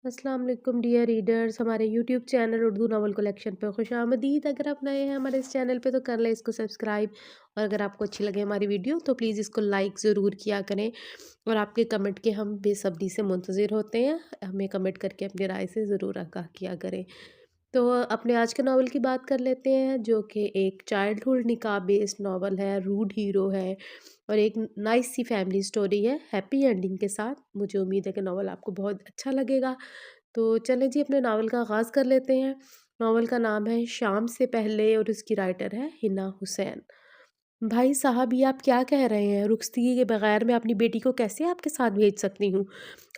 अस्सलाम वालेकुम dear readers, हमारे YouTube channel Urdu novel collection पे खुश आमदीद। अगर आप नए हैं हमारे इस चैनल पे तो कर लें इसको सब्सक्राइब। और अगर आपको अच्छी लगे हमारी वीडियो तो प्लीज़ इसको लाइक ज़रूर किया करें। और आपके कमेंट के हम बेसब्री से मुंतज़िर होते हैं। हमें कमेंट करके अपनी राय से ज़रूर आगाह किया करें। तो अपने आज के नावल की बात कर लेते हैं, जो कि एक चाइल्डहुड निकाह बेस्ड नावल है। रूड हीरो है और एक नाइस सी फैमिली स्टोरी है हैप्पी एंडिंग के साथ। मुझे उम्मीद है कि नावल आपको बहुत अच्छा लगेगा। तो चलें जी, अपने नावल का आगाज़ कर लेते हैं। नावल का नाम है शाम से पहले और इसकी राइटर है हिना हुसैन। भाई साहब, ये आप क्या कह रहे हैं? रुखसती के बगैर मैं अपनी बेटी को कैसे आपके साथ भेज सकती हूँ?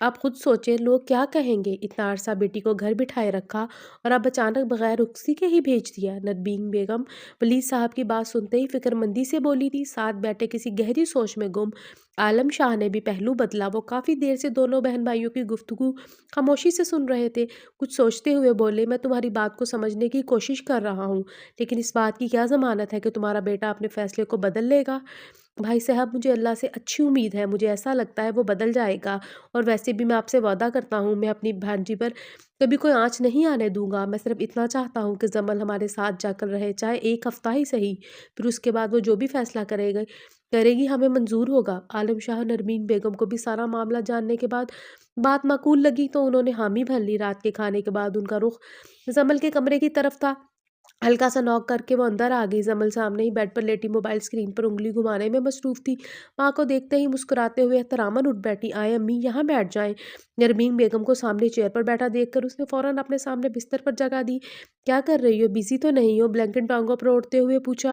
आप खुद सोचें, लोग क्या कहेंगे? इतना अरसा बेटी को घर बिठाए रखा और अब अचानक बगैर रुखसती के ही भेज दिया। नदबीन बेगम वलीद साहब की बात सुनते ही फिक्रमंदी से बोली थी, साथ बैठे किसी गहरी सोच में गुम। आलम शाह ने भी पहलू बदला। वो काफ़ी देर से दोनों बहन भाइयों की गुफ्तगू खामोशी से सुन रहे थे। कुछ सोचते हुए बोले, मैं तुम्हारी बात को समझने की कोशिश कर रहा हूँ, लेकिन इस बात की क्या ज़मानत है कि तुम्हारा बेटा अपने फैसले को बदल लेगा? भाई साहब, मुझे अल्लाह से अच्छी उम्मीद है, मुझे ऐसा लगता है वो बदल जाएगा। और वैसे भी मैं आपसे वादा करता हूँ, मैं अपनी भांजी पर कभी कोई आँच नहीं आने दूँगा। मैं सिर्फ़ इतना चाहता हूँ कि जमल हमारे साथ जाकर रहे, चाहे 1 हफ़्ता ही सही। फिर उसके बाद वो जो भी फ़ैसला करेगी हमें मंज़ूर होगा। आलम शाह नरमीन बेगम को भी सारा मामला जानने के बाद बात माकूल लगी तो उन्होंने हामी भर ली। रात के खाने के बाद उनका रुख जमल के कमरे की तरफ था। हल्का सा नॉक करके वो अंदर आ गई। जमल सामने ही बेड पर लेटी मोबाइल स्क्रीन पर उंगली घुमाने में मसरूफ थी। माँ को देखते ही मुस्कुराते हुए एहतरामन उठ बैठी। आए अम्मी, यहाँ बैठ जाएं। नरमीन बेगम को सामने चेयर पर बैठा देखकर उसने फौरन अपने सामने बिस्तर पर जगह दी। क्या कर रही हो? बिजी तो नहीं हो? ब्लैंकेट टांगों पर ओढ़ते हुए पूछा।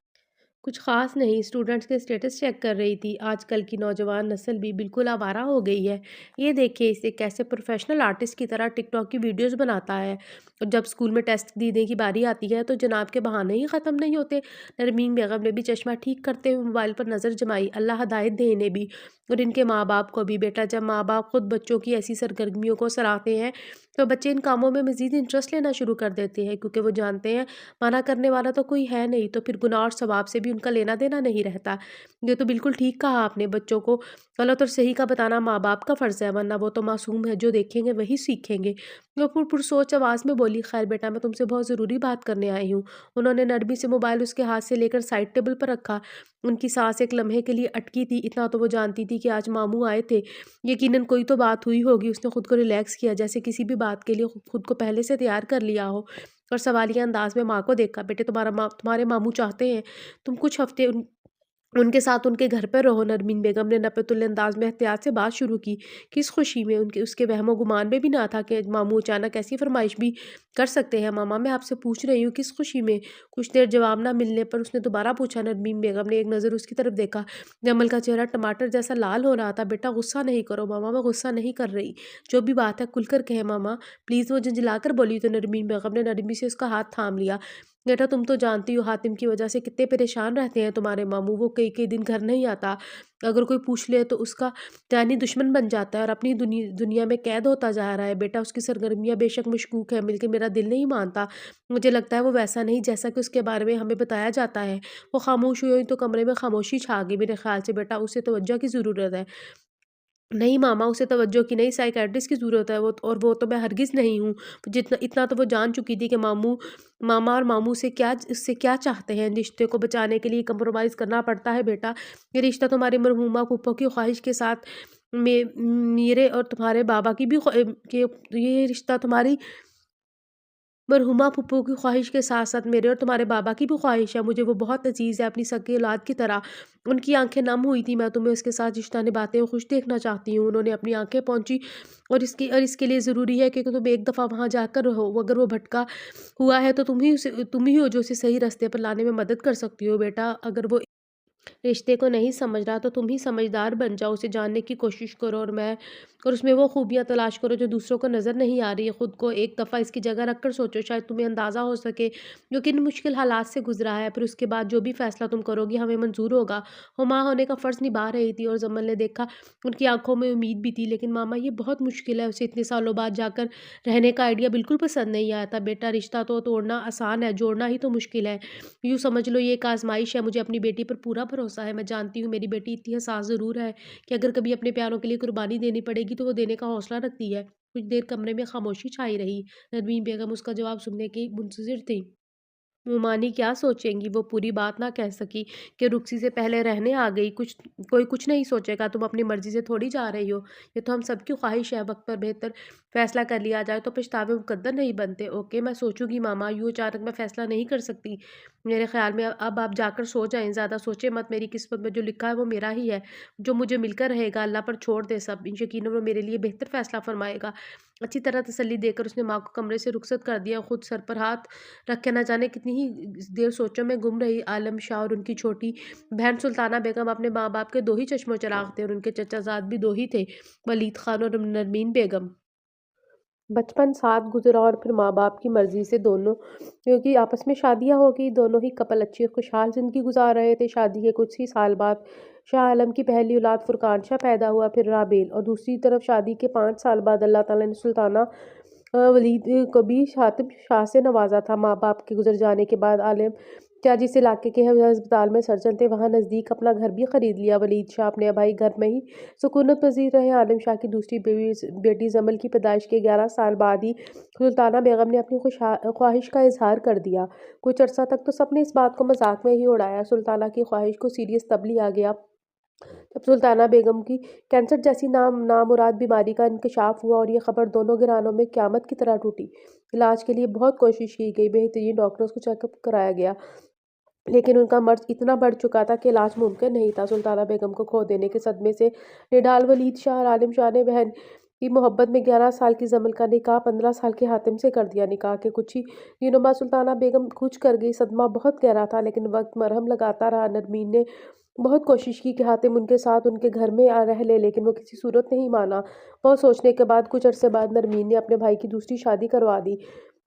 कुछ ख़ास नहीं, स्टूडेंट्स के स्टेटस चेक कर रही थी। आजकल की नौजवान नस्ल भी बिल्कुल आवारा हो गई है। ये देखिए इसे कैसे प्रोफेशनल आर्टिस्ट की तरह टिकटॉक की वीडियोस बनाता है। और जब स्कूल में टेस्ट देने की बारी आती है तो जनाब के बहाने ही ख़त्म नहीं होते। नरमीन बेगम ने भी चश्मा ठीक करते हुए मोबाइल पर नज़र जमाई। अल्लाह हदायत दे इन्हें भी और इनके माँ बाप को भी। बेटा, जब माँ बाप खुद बच्चों की ऐसी सरगर्मियों को सराहते हैं तो बच्चे इन कामों में मज़ीद इंटरेस्ट लेना शुरू कर देते हैं, क्योंकि वो जानते हैं मना करने वाला तो कोई है नहीं, तो फिर गुनाह और सवाब से भी उनका लेना देना नहीं रहता। ये तो बिल्कुल ठीक कहा आपने। बच्चों को गलत और सही का बताना माँ बाप का फ़र्ज़ है, वरना वो तो मासूम है, जो देखेंगे वही सीखेंगे। वो पुरसोच आवाज़ में बोली, खैर बेटा, मैं तुमसे बहुत ज़रूरी बात करने आई हूँ। उन्होंने नरमी से मोबाइल उसके हाथ से लेकर साइड टेबल पर रखा। उनकी सांस एक लम्हे के लिए अटकी थी। इतना तो वो जानती थी कि आज मामू आए थे, यकीनन कोई तो बात हुई होगी। उसने खुद को रिलैक्स किया, जैसे किसी भी बात के लिए खुद को पहले से तैयार कर लिया हो। और सवालिया अंदाज में माँ को देखा, बेटे, तुम्हारे मामू चाहते हैं तुम कुछ हफ्ते उनके साथ उनके घर पर रहो। नरमीन बेगम ने नपतुल अंदाज में एहतियात से बात शुरू की। किस खुशी में? उनके उसके वहमो गुमान में भी ना था कि मामू अचानक ऐसी फरमाइश भी कर सकते हैं। मामा, मैं आपसे पूछ रही हूँ, किस खुशी में? कुछ देर जवाब ना मिलने पर उसने दोबारा पूछा। नरमीन बेगम ने एक नज़र उसकी तरफ देखा। जमल का चेहरा टमाटर जैसा लाल हो रहा था। बेटा, गुस्सा नहीं करो। मामा, मैं गुस्सा नहीं कर रही। जो भी बात है खुलकर कहे मामा, प्लीज़। वो झंझलाकर बोली तो नरमीन बेगम ने नरमी से उसका हाथ थाम लिया। बेटा, तुम तो जानती हो हातिम की वजह से कितने परेशान रहते हैं तुम्हारे मामू। वो कई कई दिन घर नहीं आता। अगर कोई पूछ ले तो उसका जानी दुश्मन बन जाता है और अपनी दुनिया में कैद होता जा रहा है। बेटा, उसकी सरगर्मियाँ बेशक मशकूक है, लेकिन मेरा दिल नहीं मानता। मुझे लगता है वो वैसा नहीं जैसा कि उसके बारे में हमें बताया जाता है। वो खामोश हुई तो कमरे में खामोशी छा गई। मेरे ख्याल से बेटा उसे तवज्जो की ज़रूरत है। नहीं मामा, उसे तवज्जो की नहीं, साइकियाट्रिस्ट की ज़रूरत है। वो तो मैं हरगिज़ नहीं हूँ। जितना इतना तो वो जान चुकी थी कि मामा और मामू से क्या उससे क्या चाहते हैं। रिश्ते को बचाने के लिए कंप्रोमाइज़ करना पड़ता है बेटा। ये रिश्ता तुम्हारी मरहूमा फूफो की ख्वाहिश के साथ मेरे और तुम्हारे बाबा की भी के ये रिश्ता तुम्हारी मरहुमा फूफो की ख्वाहिश के साथ-साथ मेरे और तुम्हारे बाबा की भी ख्वाहिश है। मुझे वो बहुत अज़ीज़ है, अपनी सगी औलाद की तरह। उनकी आँखें नम हुई थी। मैं तुम्हें उसके साथ रिश्ता निभाते हुए खुश देखना चाहती हूँ। उन्होंने अपनी आँखें पोंछी। और इसके लिए ज़रूरी है कि तुम एक दफ़ा वहाँ जाकर रहो। वो अगर वो भटका हुआ है तो तुम ही हो जो उसे सही रास्ते पर लाने में मदद कर सकती हो बेटा। अगर वो रिश्ते को नहीं समझ रहा तो तुम ही समझदार बन जाओ, उसे जानने की कोशिश करो। और उसमें वो खूबियाँ तलाश करो जो दूसरों को नज़र नहीं आ रही है। खुद को एक दफ़ा इसकी जगह रख कर सोचो, शायद तुम्हें अंदाज़ा हो सके जो किन मुश्किल हालात से गुजरा है। फिर उसके बाद जो भी फ़ैसला तुम करोगी हमें मंजूर होगा। वो माँ होने का फ़र्ज़ निभा रही थी और जमल ने देखा उनकी आंखों में उम्मीद भी थी। लेकिन मामा, ये बहुत मुश्किल है। उसे इतने सालों बाद जाकर रहने का आइडिया बिल्कुल पसंद नहीं आया था। बेटा, रिश्ता तो तोड़ना आसान है, जोड़ना ही तो मुश्किल है। यूँ समझ लो ये एक आज़माइश है। मुझे अपनी बेटी पर पूरा भरोसा है। मैं जानती हूँ मेरी बेटी इतनी हसास ज़रूर है कि अगर कभी अपने प्यारों के लिए कुर्बानी देनी पड़ेगी तो वो देने का हौसला रखती है। कुछ देर कमरे में खामोशी छाई रही। नरमीन बेगम उसका जवाब सुनने की मुंतज़िर थी। वो मानी क्या सोचेंगी, वो पूरी बात ना कह सकी कि रुखसी से पहले रहने आ गई। कोई कुछ नहीं सोचेगा, तुम अपनी मर्जी से थोड़ी जा रही हो। ये तो हम सबकी ख्वाहिश है, वक्त पर बेहतर फैसला कर लिया जाए तो पछतावे मुकद्दर नहीं बनते। ओके, मैं सोचूंगी मामा, यूँ अचानक मैं फैसला नहीं कर सकती। मेरे ख्याल में अब आप जाकर सो जाएं, ज़्यादा सोचे मत। मेरी किस्मत में जो लिखा है वो मेरा ही है, जो मुझे मिलकर रहेगा। अल्लाह पर छोड़ दे सब, यकीनन वो मेरे लिए बेहतर फैसला फरमाएगा। अच्छी तरह तसल्ली देकर उसने माँ को कमरे से रुखसत कर दिया। खुद सर पर हाथ रख के न जाने कितनी ही देर सोचों में गुम रही। आलम शाह और उनकी छोटी बहन सुल्ताना बेगम अपने माँ बाप के दो ही चश्मो चिराग थे, और उनके चचाजाद भी दो ही थे, वलीद खान और नरमीन बेगम। बचपन साथ गुजरा और फिर माँ बाप की मर्जी से दोनों, क्योंकि आपस में शादियां हो गई, दोनों ही कपल अच्छी और खुशहाल जिंदगी गुजार रहे थे। शादी के कुछ ही साल बाद शाह आलम की पहली औलाद फुरकान शाह पैदा हुआ, फिर राबेल। और दूसरी तरफ शादी के 5 साल बाद अल्लाह ताला ने सुल्ताना वलीद को भी हातिम शाह से नवाजा था। माँ बाप के गुजर जाने के बाद आलम शाह जिस इलाके के अस्पताल में सर्जन थे, वहाँ नज़दीक अपना घर भी खरीद लिया। वलीद शाह अपने भाई घर में ही सुकूनत पजीर रहे। आलम शाह की दूसरी बेटी जमल की पैदाइश के 11 साल बाद ही सुल्ताना बेगम ने अपनी ख्वाहिश का इजहार कर दिया। कुछ अरसा तक तो सबने इस बात को मजाक में ही उड़ाया। सुल्ताना की ख्वाहिश को सीरियस तब लिया गया जब सुल्ताना बेगम की कैंसर जैसी नामुराद बीमारी का इंकशाफ हुआ, और ये खबर दोनों घरानों में क़यामत की तरह टूटी। इलाज के लिए बहुत कोशिश की गई, बेहतरीन डॉक्टर्स को चेकअप कराया गया, लेकिन उनका मर्ज इतना बढ़ चुका था कि इलाज मुमकिन नहीं था। सुल्ताना बेगम को खो देने के सदमे से निडाल वलीद शाह और आलिम शाह ने बहन की मोहब्बत में 11 साल की जमल का निकाह 15 साल के हातिम से कर दिया। निकाह के कुछ ही दिनों बाद सुल्ताना बेगम खुद कर गई। सदमा बहुत गहरा था, लेकिन वक्त मरहम लगाता रहा। नरमीन ने बहुत कोशिश की कि हातिम उनके साथ उनके घर में रह ले, लेकिन वो किसी सूरत नहीं माना। बहुत सोचने के बाद कुछ अरसे बाद नरमीन ने अपने भाई की दूसरी शादी करवा दी।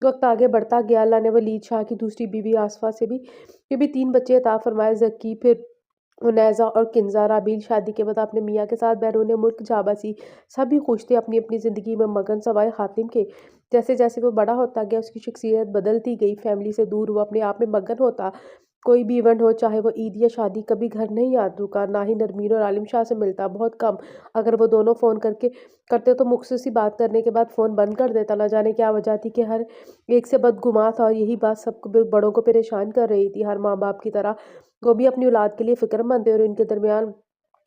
वक्त आगे बढ़ता गया। अल्लाह ने वलीद शाह की दूसरी बीवी आसफा से भी 3 बच्चे अता फरमाए, जक्की, फिर उनैज़ा और किंजा। राबील शादी के बाद अपने मियाँ के साथ बैरून मुल्क जा बसी। सभी खुश थे, अपनी अपनी ज़िंदगी में मगन, सवाए हातिम के। जैसे जैसे वो बड़ा होता गया, उसकी शख्सियत बदलती गई। फैमिली से दूर वो अपने आप में मगन होता। कोई भी इवेंट हो, चाहे वो ईद या शादी, कभी घर नहीं याद रुका। ना ही नरमीन और आलिम शाह से मिलता, बहुत कम। अगर वो दोनों फ़ोन करते तो मुख्तसर सी बात करने के बाद फ़ोन बंद कर देता। न जाने क्या वजह थी कि हर एक से बदगुमां था, और यही बात सबको बड़ों को परेशान कर रही थी। हर माँ बाप की तरह वो भी अपनी औलाद के लिए फ़िक्रमंद थे, और इनके दरमियान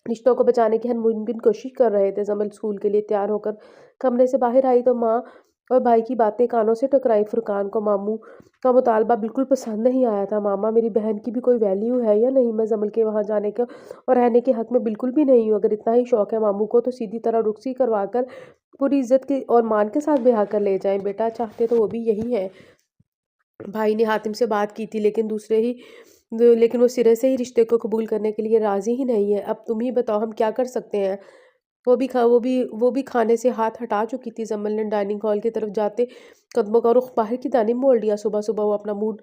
रिश्तों को बचाने की हर मुमकिन कोशिश कर रहे थे। जमल स्कूल के लिए तैयार होकर कमरे से बाहर आई तो माँ और भाई की बातें कानों से टकराई। फुरकान को मामू का मुतालबा बिल्कुल पसंद नहीं आया था। मामा, मेरी बहन की भी कोई वैल्यू है या नहीं? मैं जमल के वहाँ जाने के और रहने के हक में बिल्कुल भी नहीं हूँ। अगर इतना ही शौक है मामू को, तो सीधी तरह रुखसी करवा कर पूरी इज्जत के और मान के साथ ब्याह कर ले जाएं। बेटा चाहते तो वो भी यही है। भाई ने हातिम से बात की थी, लेकिन वो सिरे से ही रिश्ते को कबूल करने के लिए राजी ही नहीं है। अब तुम ही बताओ, हम क्या कर सकते हैं? वो भी खाने से हाथ हटा चुकी थी। जमल ने डाइनिंग हॉल की तरफ जाते कदमों का रुख बाहर की जानिब मोड़ लिया। सुबह सुबह वो अपना मूड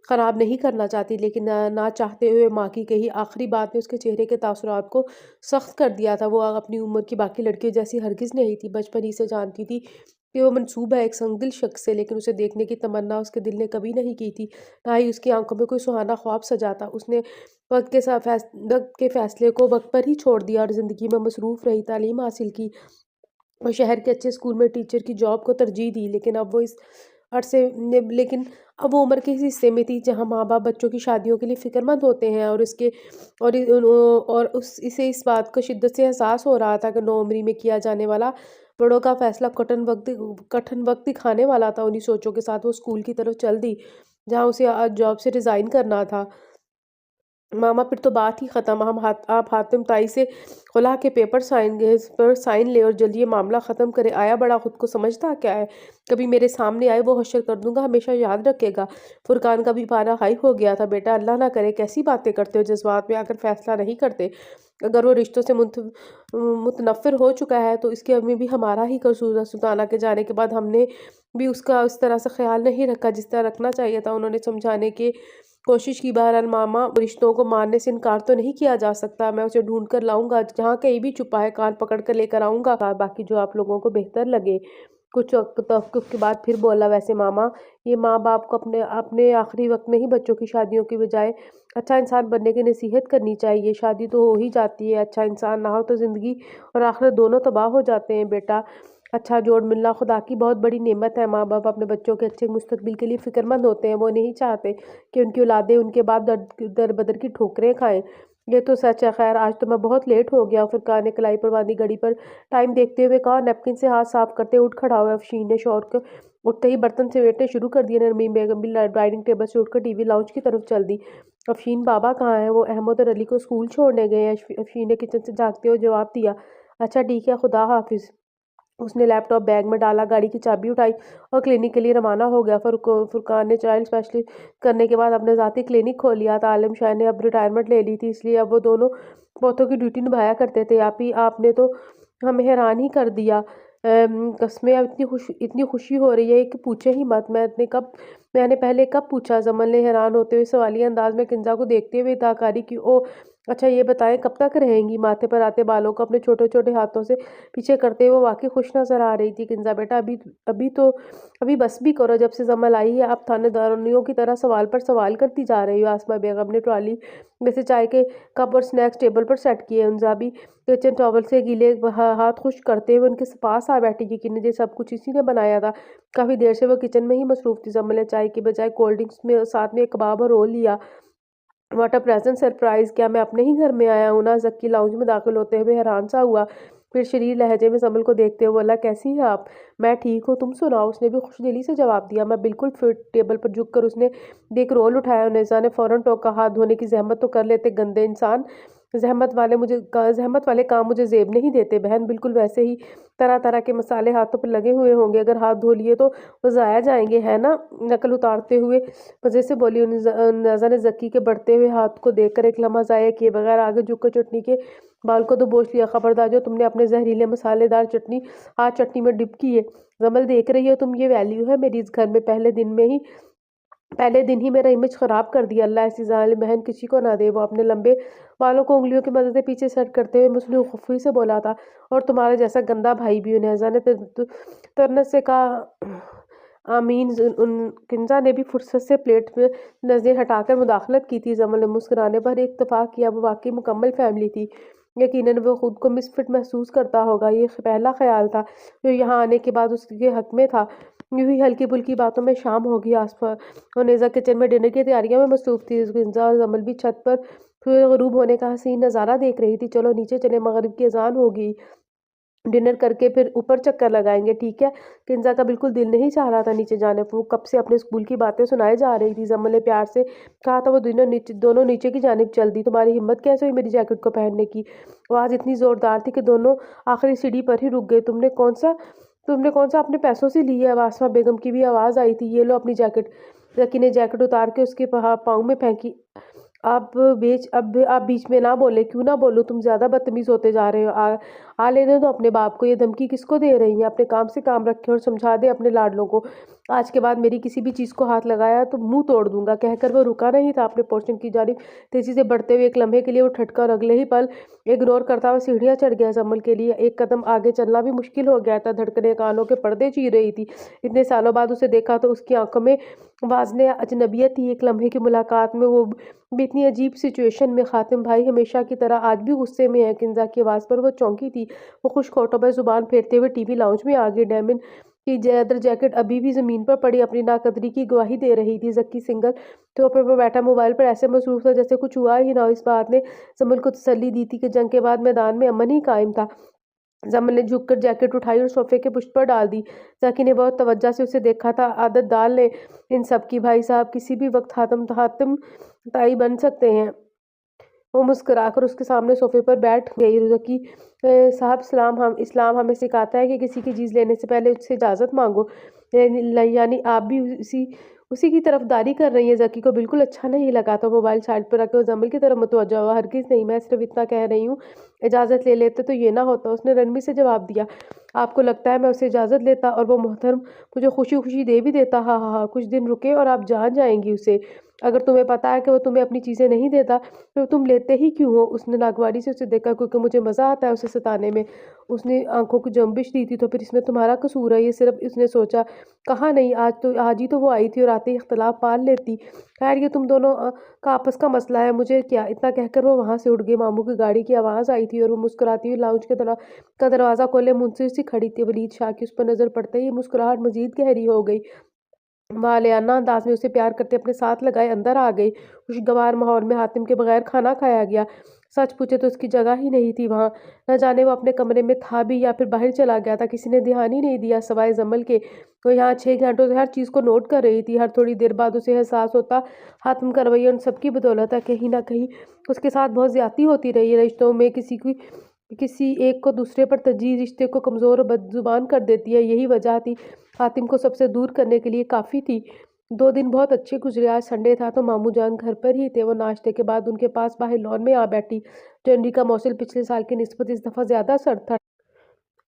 ख़राब नहीं करना चाहती, लेकिन ना चाहते हुए माँ की कही आखिरी बात ने उसके चेहरे के तासुरात को सख्त कर दिया था। वो अपनी उम्र की बाकी लड़कियों जैसी हरगिज़ नहीं थी। बचपन ही से जानती थी कि वो मंसूब है एक संगदिल शख्स से, लेकिन उसे देखने की तमन्ना उसके दिल ने कभी नहीं की थी। ना ही उसकी आंखों में कोई सुहाना ख्वाब सजा था। उसने वक्त के फैसले को वक्त पर ही छोड़ दिया और ज़िंदगी में मसरूफ़ रही। तालीम हासिल की और शहर के अच्छे स्कूल में टीचर की जॉब को तरजीह दी। लेकिन अब वो उम्र के इस हिस्से में थी जहाँ माँ बाप बच्चों की शादियों के लिए फ़िक्रमंद होते हैं, और इसे इस बात को शिद्दत से एहसास हो रहा था कि नौउम्री में किया जाने वाला बड़ों का फैसला कठिन वक्त दिखाने वाला था। उन्हीं सोचों के साथ वो स्कूल की तरफ चल दी, जहाँ उसे आज जॉब से रिज़ाइन करना था। मामा, फिर तो बात ही ख़त्म। आप हातिम ताई से खुला के पर साइन ले और जल्दी ये मामला ख़त्म करे। आया बड़ा खुद को समझता क्या है? कभी मेरे सामने आए वो हश्र कर दूंगा, हमेशा याद रखेगा। फुरकान का भी पारा हाई हो गया था। बेटा, अल्लाह ना करे, कैसी बातें करते हो? जज्बात में आकर फैसला नहीं करते। अगर वो रिश्तों से मुतनफ़िर हो चुका है तो इसके में भी हमारा ही कसूर है। सुल्ताना के जाने के बाद हमने भी उसका उस तरह से ख्याल नहीं रखा जिस तरह रखना चाहिए था। उन्होंने समझाने की कोशिश की। बहरहाल मामा, रिश्तों को मानने से इनकार तो नहीं किया जा सकता। मैं उसे ढूंढ कर लाऊंगा, जहाँ कहीं भी छुपा है कान पकड़ कर लेकर आऊंगा, बाकी जो आप लोगों को बेहतर लगे। कुछ वक्त तवक्कुफ के बाद फिर बोला, वैसे मामा, ये माँ बाप को अपने अपने आखिरी वक्त में ही बच्चों की शादियों की बजाय अच्छा इंसान बनने की नसीहत करनी चाहिए। शादी तो हो ही जाती है, अच्छा इंसान ना हो तो ज़िंदगी और आखिरत दोनों तबाह हो जाते हैं। बेटा, अच्छा जोड़ मिलना खुदा की बहुत बड़ी नेमत है। माँ बाप अपने बच्चों के अच्छे मुस्तकबिल के लिए फ़िक्रमंद होते हैं। वो नहीं चाहते कि उनकी औलादें उनके बाद दर बदर की ठोकरें खाएं। ये तो सच है। खैर आज तो मैं बहुत लेट हो गया। फुरकान ने कलाई पर बांधी घड़ी पर टाइम देखते हुए कहा। नैपकिन से हाथ साफ करते उठ खड़ा हुआ अफशीन ने शौर को उठते ही बर्तन समेटने शुरू कर दिए। नरमीन बेगम भी डाइनिंग टेबल से उठकर टीवी लाउंज की तरफ चल दी। अफशीन बाबा कहाँ हैं? वो अहमद और अली को स्कूल छोड़ने गए हैं। अफशीन ने किचन से झाँकते हुए जवाब दिया। अच्छा ठीक है, खुदा हाफिज़। उसने लैपटॉप बैग में डाला, गाड़ी की चाबी उठाई और क्लिनिक के लिए रवाना हो गया। फुरकान ने चाइल्ड स्पेशलिस्ट करने के बाद अपने ज़ाती क्लिनिक खोल लिया था। आलिम शाह ने अब रिटायरमेंट ले ली थी, इसलिए अब वो दोनों पोतों की ड्यूटी निभाया करते थे। आपने तो हमें हैरान ही कर दिया। कस्में अब इतनी खुशी हो रही है कि पूछे ही मत। मैंने पहले कब पूछा? जमल ने हैरान होते हुए सवालिया अंदाज में किंजा को देखते हुए इताकारी की। ओ अच्छा ये बताएं कब तक रहेंगी? माथे पर आते बालों को अपने छोटे छोटे हाथों से पीछे करते हुए वाकई खुश नजर आ रही थी। किंजा बेटा अभी बस भी करो। जब से जमल आई है आप थानेदारों की तरह सवाल पर सवाल करती जा रही हो। आसमा बेगम ने ट्रॉली में से चाय के कप और स्नैक्स टेबल पर सेट किए। उनजा भी किचन टॉवल से गीले हाथ खुश करते हुए उनके पास आ बैठी। यकीन ये सब कुछ इसी ने बनाया था। काफी देर से वो किचन में ही मसरूफ थी। जमल ने चाय की बजाय कोल्ड ड्रिंक्स में साथ में एक कबाब और रोल लिया। What a present surprise! क्या मैं अपने ही घर में आया हूँ ना? जक्की लाउंज में दाखिल होते हुए हैरान सा हुआ, फिर शरीर लहजे में जमल को देखते हुए बोला, कैसी हैं आप? मैं ठीक हूँ, तुम सुनाओ? उसने भी खुशदिली से जवाब दिया। मैं बिल्कुल फिट। टेबल पर झुक कर उसने एक रोल उठाया। नेजा ने फौरन टोका, हाथ धोने की जहमत तो कर लेते गंदे इंसान। जहमत वाले काम मुझे जेब नहीं देते बहन। बिल्कुल वैसे ही तरह तरह के मसाले हाथों पर लगे हुए होंगे, अगर हाथ धो लिए तो वो ज़ाया जाएंगे, है ना? नकल उतारते हुए मज़े से बोली। नेजा ने जक्की के बढ़ते हुए हाथ को देखकर एक लम्हा ज़ाया किए बगैर आगे झुककर चटनी के बाल को दबोच लिया। खबरदार जो तुमने अपने जहरीले मसालेदार चटनी में डिप की है। जमल देख रही हो तुम, ये वैल्यू है मेरी इस घर में। पहले दिन ही मेरा इमेज खराब कर दिया। अल्लाह ऐसी जालिम बहन किसी को ना दे। वो अपने लंबे बालों को उंगलियों की मदद से पीछे सेट करते हुए मुझसे खुफी से बोला था, और तुम्हारे जैसा गंदा भाई भी। नेजा ने तरनत से कहा, आमीन। किंजा ने भी फुर्सत से प्लेट में नजरें हटाकर मुदाखलत की थी। जमल ने मुस्कुराने पर इत्तफाक किया। वो वाकई मुकम्मल फैमिली थी। यकीनन वो खुद को मिसफिट महसूस करता होगा। ये पहला ख्याल था जो यहाँ आने के बाद उसके हक में था। यूं ही हल्की फुल्की बातों में शाम होगी। आसपास और नेजा किचन में डिनर की तैयारियों में मसरूफ थी। किंजा और जमल भी छत पर सूरज गरूब होने का हसीन नज़ारा देख रही थी। चलो नीचे चले, मगरिब की अजान होगी, डिनर करके फिर ऊपर चक्कर लगाएंगे, ठीक है? किंजा का बिल्कुल दिल नहीं चाह रहा था नीचे जाने पर। वो कब से अपने स्कूल की बातें सुनाए जा रही थी। जमल ने प्यार से कहा था। वो दोनों नीचे की जानिब चल दी। तुम्हारी हिम्मत कैसे हुई मेरी जैकेट को पहनने की? आवाज़ इतनी ज़ोरदार थी कि दोनों आखिरी सीढ़ी पर ही रुक गए। तुमने कौन सा अपने पैसों से ली है? वासमा बेगम की भी आवाज़ आई थी। ये लो अपनी जैकेट। जकी ने जैकेट उतार के उसके पाँव में फेंकी। आप बीच में ना बोले। क्यों ना बोलूं? तुम ज्यादा बदतमीज होते जा रहे हो। आ लेने दो अपने बाप को। ये धमकी किसको दे रही है? अपने काम से काम रखे और समझा दे अपने लाडलों को। आज के बाद मेरी किसी भी चीज को हाथ लगाया तो मुंह तोड़ दूंगा। कहकर वो रुका नहीं था। अपने पोर्शन की जानिब तेजी से बढ़ते हुए एक लम्हे के लिए वो ठटका और अगले ही पल इग्नोर करता हुआ सीढ़ियां चढ़ गया। जमल के लिए एक कदम आगे चलना भी मुश्किल हो गया था। धड़कने कानों के पर्दे चीर रही थी। इतने सालों बाद उसे देखा तो उसकी आंखों में वाज़ने अजनबियत थी। एक लम्हे की मुलाकात में वो भी इतनी अजीब सिचुएशन में। खातिम भाई हमेशा की तरह आज भी गुस्से में है। किंजा की आवाज़ पर वो चौंकी थी। वो खुश होठों पर जुबान फेरते हुए टीवी लाउंज में आ गई। डायमंड की लेदर जैकेट अभी भी जमीन पर पड़ी अपनी नाकदरी की गवाही दे रही थी। जक्की सिंगल सोफे पर बैठा मोबाइल पर ऐसे मसरूफ था जैसे कुछ हुआ ही ना। इस बात ने जमल को तसल्ली दी थी कि जंग के बाद मैदान में अमन ही कायम था। जमल ने झुककर जैकेट उठाई और सोफे के पुष्ट पर डाल दी। जकी ने बहुत तवज्जो से उसे देखा था। आदत डाल ले इन सब की भाई साहब, किसी भी वक्त हातिम ताई बन सकते हैं। वो मुस्कुराकर उसके सामने सोफे पर बैठ गई। जकी साहब, इस्लाम हमें सिखाता है कि किसी की चीज़ लेने से पहले उससे इजाज़त मांगो। यानी आप भी उसी की तरफदारी कर रही हैं। जकी को बिल्कुल अच्छा नहीं लगा। तो मोबाइल साइड पर रखे वो जमल की तरफ मुतवज्जो हुआ। हरगिज़ नहीं, मैं सिर्फ इतना कह रही हूँ, इजाज़त ले लेते तो ये ना होता। उसने रनमी से जवाब दिया। आपको लगता है मैं उसे इजाज़त लेता और वो मोहतरम मुझे खुशी खुशी दे भी देता? हाँ हाँ हाँ, कुछ दिन रुके और आप जान जाएंगी उसे। اگر تمہیں پتا ہے کہ وہ تمہیں اپنی چیزیں نہیں دیتا تو تم لیتے ہی کیوں ہو؟ اس نے ناگواری سے اسے دیکھا، کیونکہ مجھے مزہ آتا ہے اسے ستانے میں۔ اس نے آنکھوں کی جنبش دی تھی، تو پھر اس میں تمہارا قصور ہے؟ یہ صرف اس نے سوچا۔ کہا نہیں، آج ہی تو وہ آئی تھی اور آتے ہی اختلاف پال لیتی۔ خیر یہ تم دونوں کا آپس کا مسئلہ ہے، مجھے کیا؟ اتنا کہہ کر وہ وہاں سے اٹھ گئی۔ ماموں کی گاڑی کی آواز آئی تھی اور وہ مسکراتی ہوئی لاؤنج کا دروازہ کھولے منتظر سی کھڑی تھی۔ ولید شاہ کی اس پر نظر پڑتے ہی مسکراہٹ مزید گہری ہو گئی۔ مالیانہ انداز میں اسے پیار کرتے اپنے ساتھ لگائے اندر آ گئی۔ خوشگوار ماحول میں حاتم کے بغیر کھانا کھایا گیا۔ سچ پوچھے تو اس کی جگہ ہی نہیں تھی وہاں۔ نہ جانے وہ اپنے کمرے میں تھا بھی یا پھر باہر چلا گیا تھا، کسی نے دھیان ہی نہیں دیا سوائے زمل کے۔ وہ یہاں 6 گھنٹوں سے ہر چیز کو نوٹ کر رہی تھی۔ ہر تھوڑی دیر بعد اسے احساس ہوتا حاتم کا رویہ ان سب کی بدولت ہے، کہیں نہ کہیں اس کے ساتھ بہت زیادتی ہوتی رہی ہے۔ رشتوں میں کسی ایک کو دوسرے پر ترجیح رشتے کو کمزور اور بد زبان کر دیتی ہے، یہی وجہ تھی حاتم کو سب سے دور کرنے کے لیے کافی تھی۔ 2 دن بہت اچھے گزرے۔ آج سنڈے تھا تو ماموں جان گھر پر ہی تھے۔ وہ ناشتے کے بعد ان کے پاس باہر لان میں آ بیٹھی۔ جنوری کا موسم پچھلے سال کی نسبت اس دفعہ زیادہ سرد تھا۔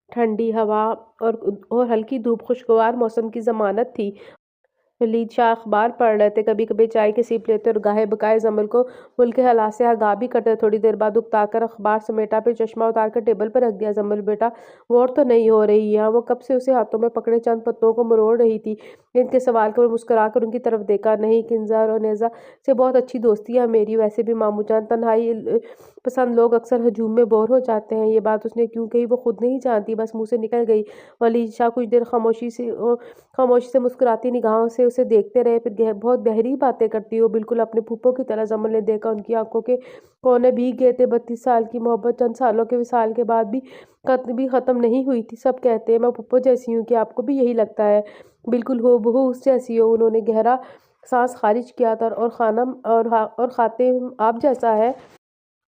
ٹھنڈی ہوا اور ہلکی دھوپ خوشگوار موسم کی ضمانت تھی۔ ولید شاہ اخبار پڑھ رہے تھے، کبھی کبھی چائے کی سیپ لیتے اور گاہے بگاہے زمل کو ملک کے حالات سے آگاہ بھی کرتے۔ تھوڑی دیر بعد اکتا کر اخبار سمیٹا، پھر چشمہ اتار کر ٹیبل پر رکھ دیا۔ زمل بیٹا ووٹ تو نہیں ہو رہی یہاں؟ وہ کب سے اسے ہاتھوں میں پکڑے چند پتوں کو مروڑ رہی تھی۔ ان کے سوال پر مسکرا کر ان کی طرف دیکھا۔ نہیں، کنزا اور نیزا سے بہت اچھی دوستی ہے میری۔ ویسے بھی ماموں جان، تنہائی پسند لوگ اکثر ہجوم میں بور ہو جاتے ہیں۔ یہ بات اس نے کیوں کہی وہ خود نہیں جانتی، بس منہ سے نکل گئی۔ ولید شاہ کچھ دیر خاموشی سے مسکراتی نگاہوں سے اسے دیکھتے رہے، پھر بہت گہری باتیں کرتی ہو، بالکل اپنے پھوپھو کی طرح۔ زمل نے دیکھا ان کی آنکھوں کے کونے بھیگ گئے تھے۔ 32 سال کی محبت چند سالوں کے وصال کے بعد بھی ختم نہیں ہوئی تھی۔ سب کہتے ہیں میں پھوپھو جیسی ہوں، کیا آپ کو بھی یہی لگتا ہے؟ بالکل ہو بہو اس جیسی ہو۔ انہوں نے گہرا سانس خارج کیا تھا۔ اور خاتم آپ جیسا ہے۔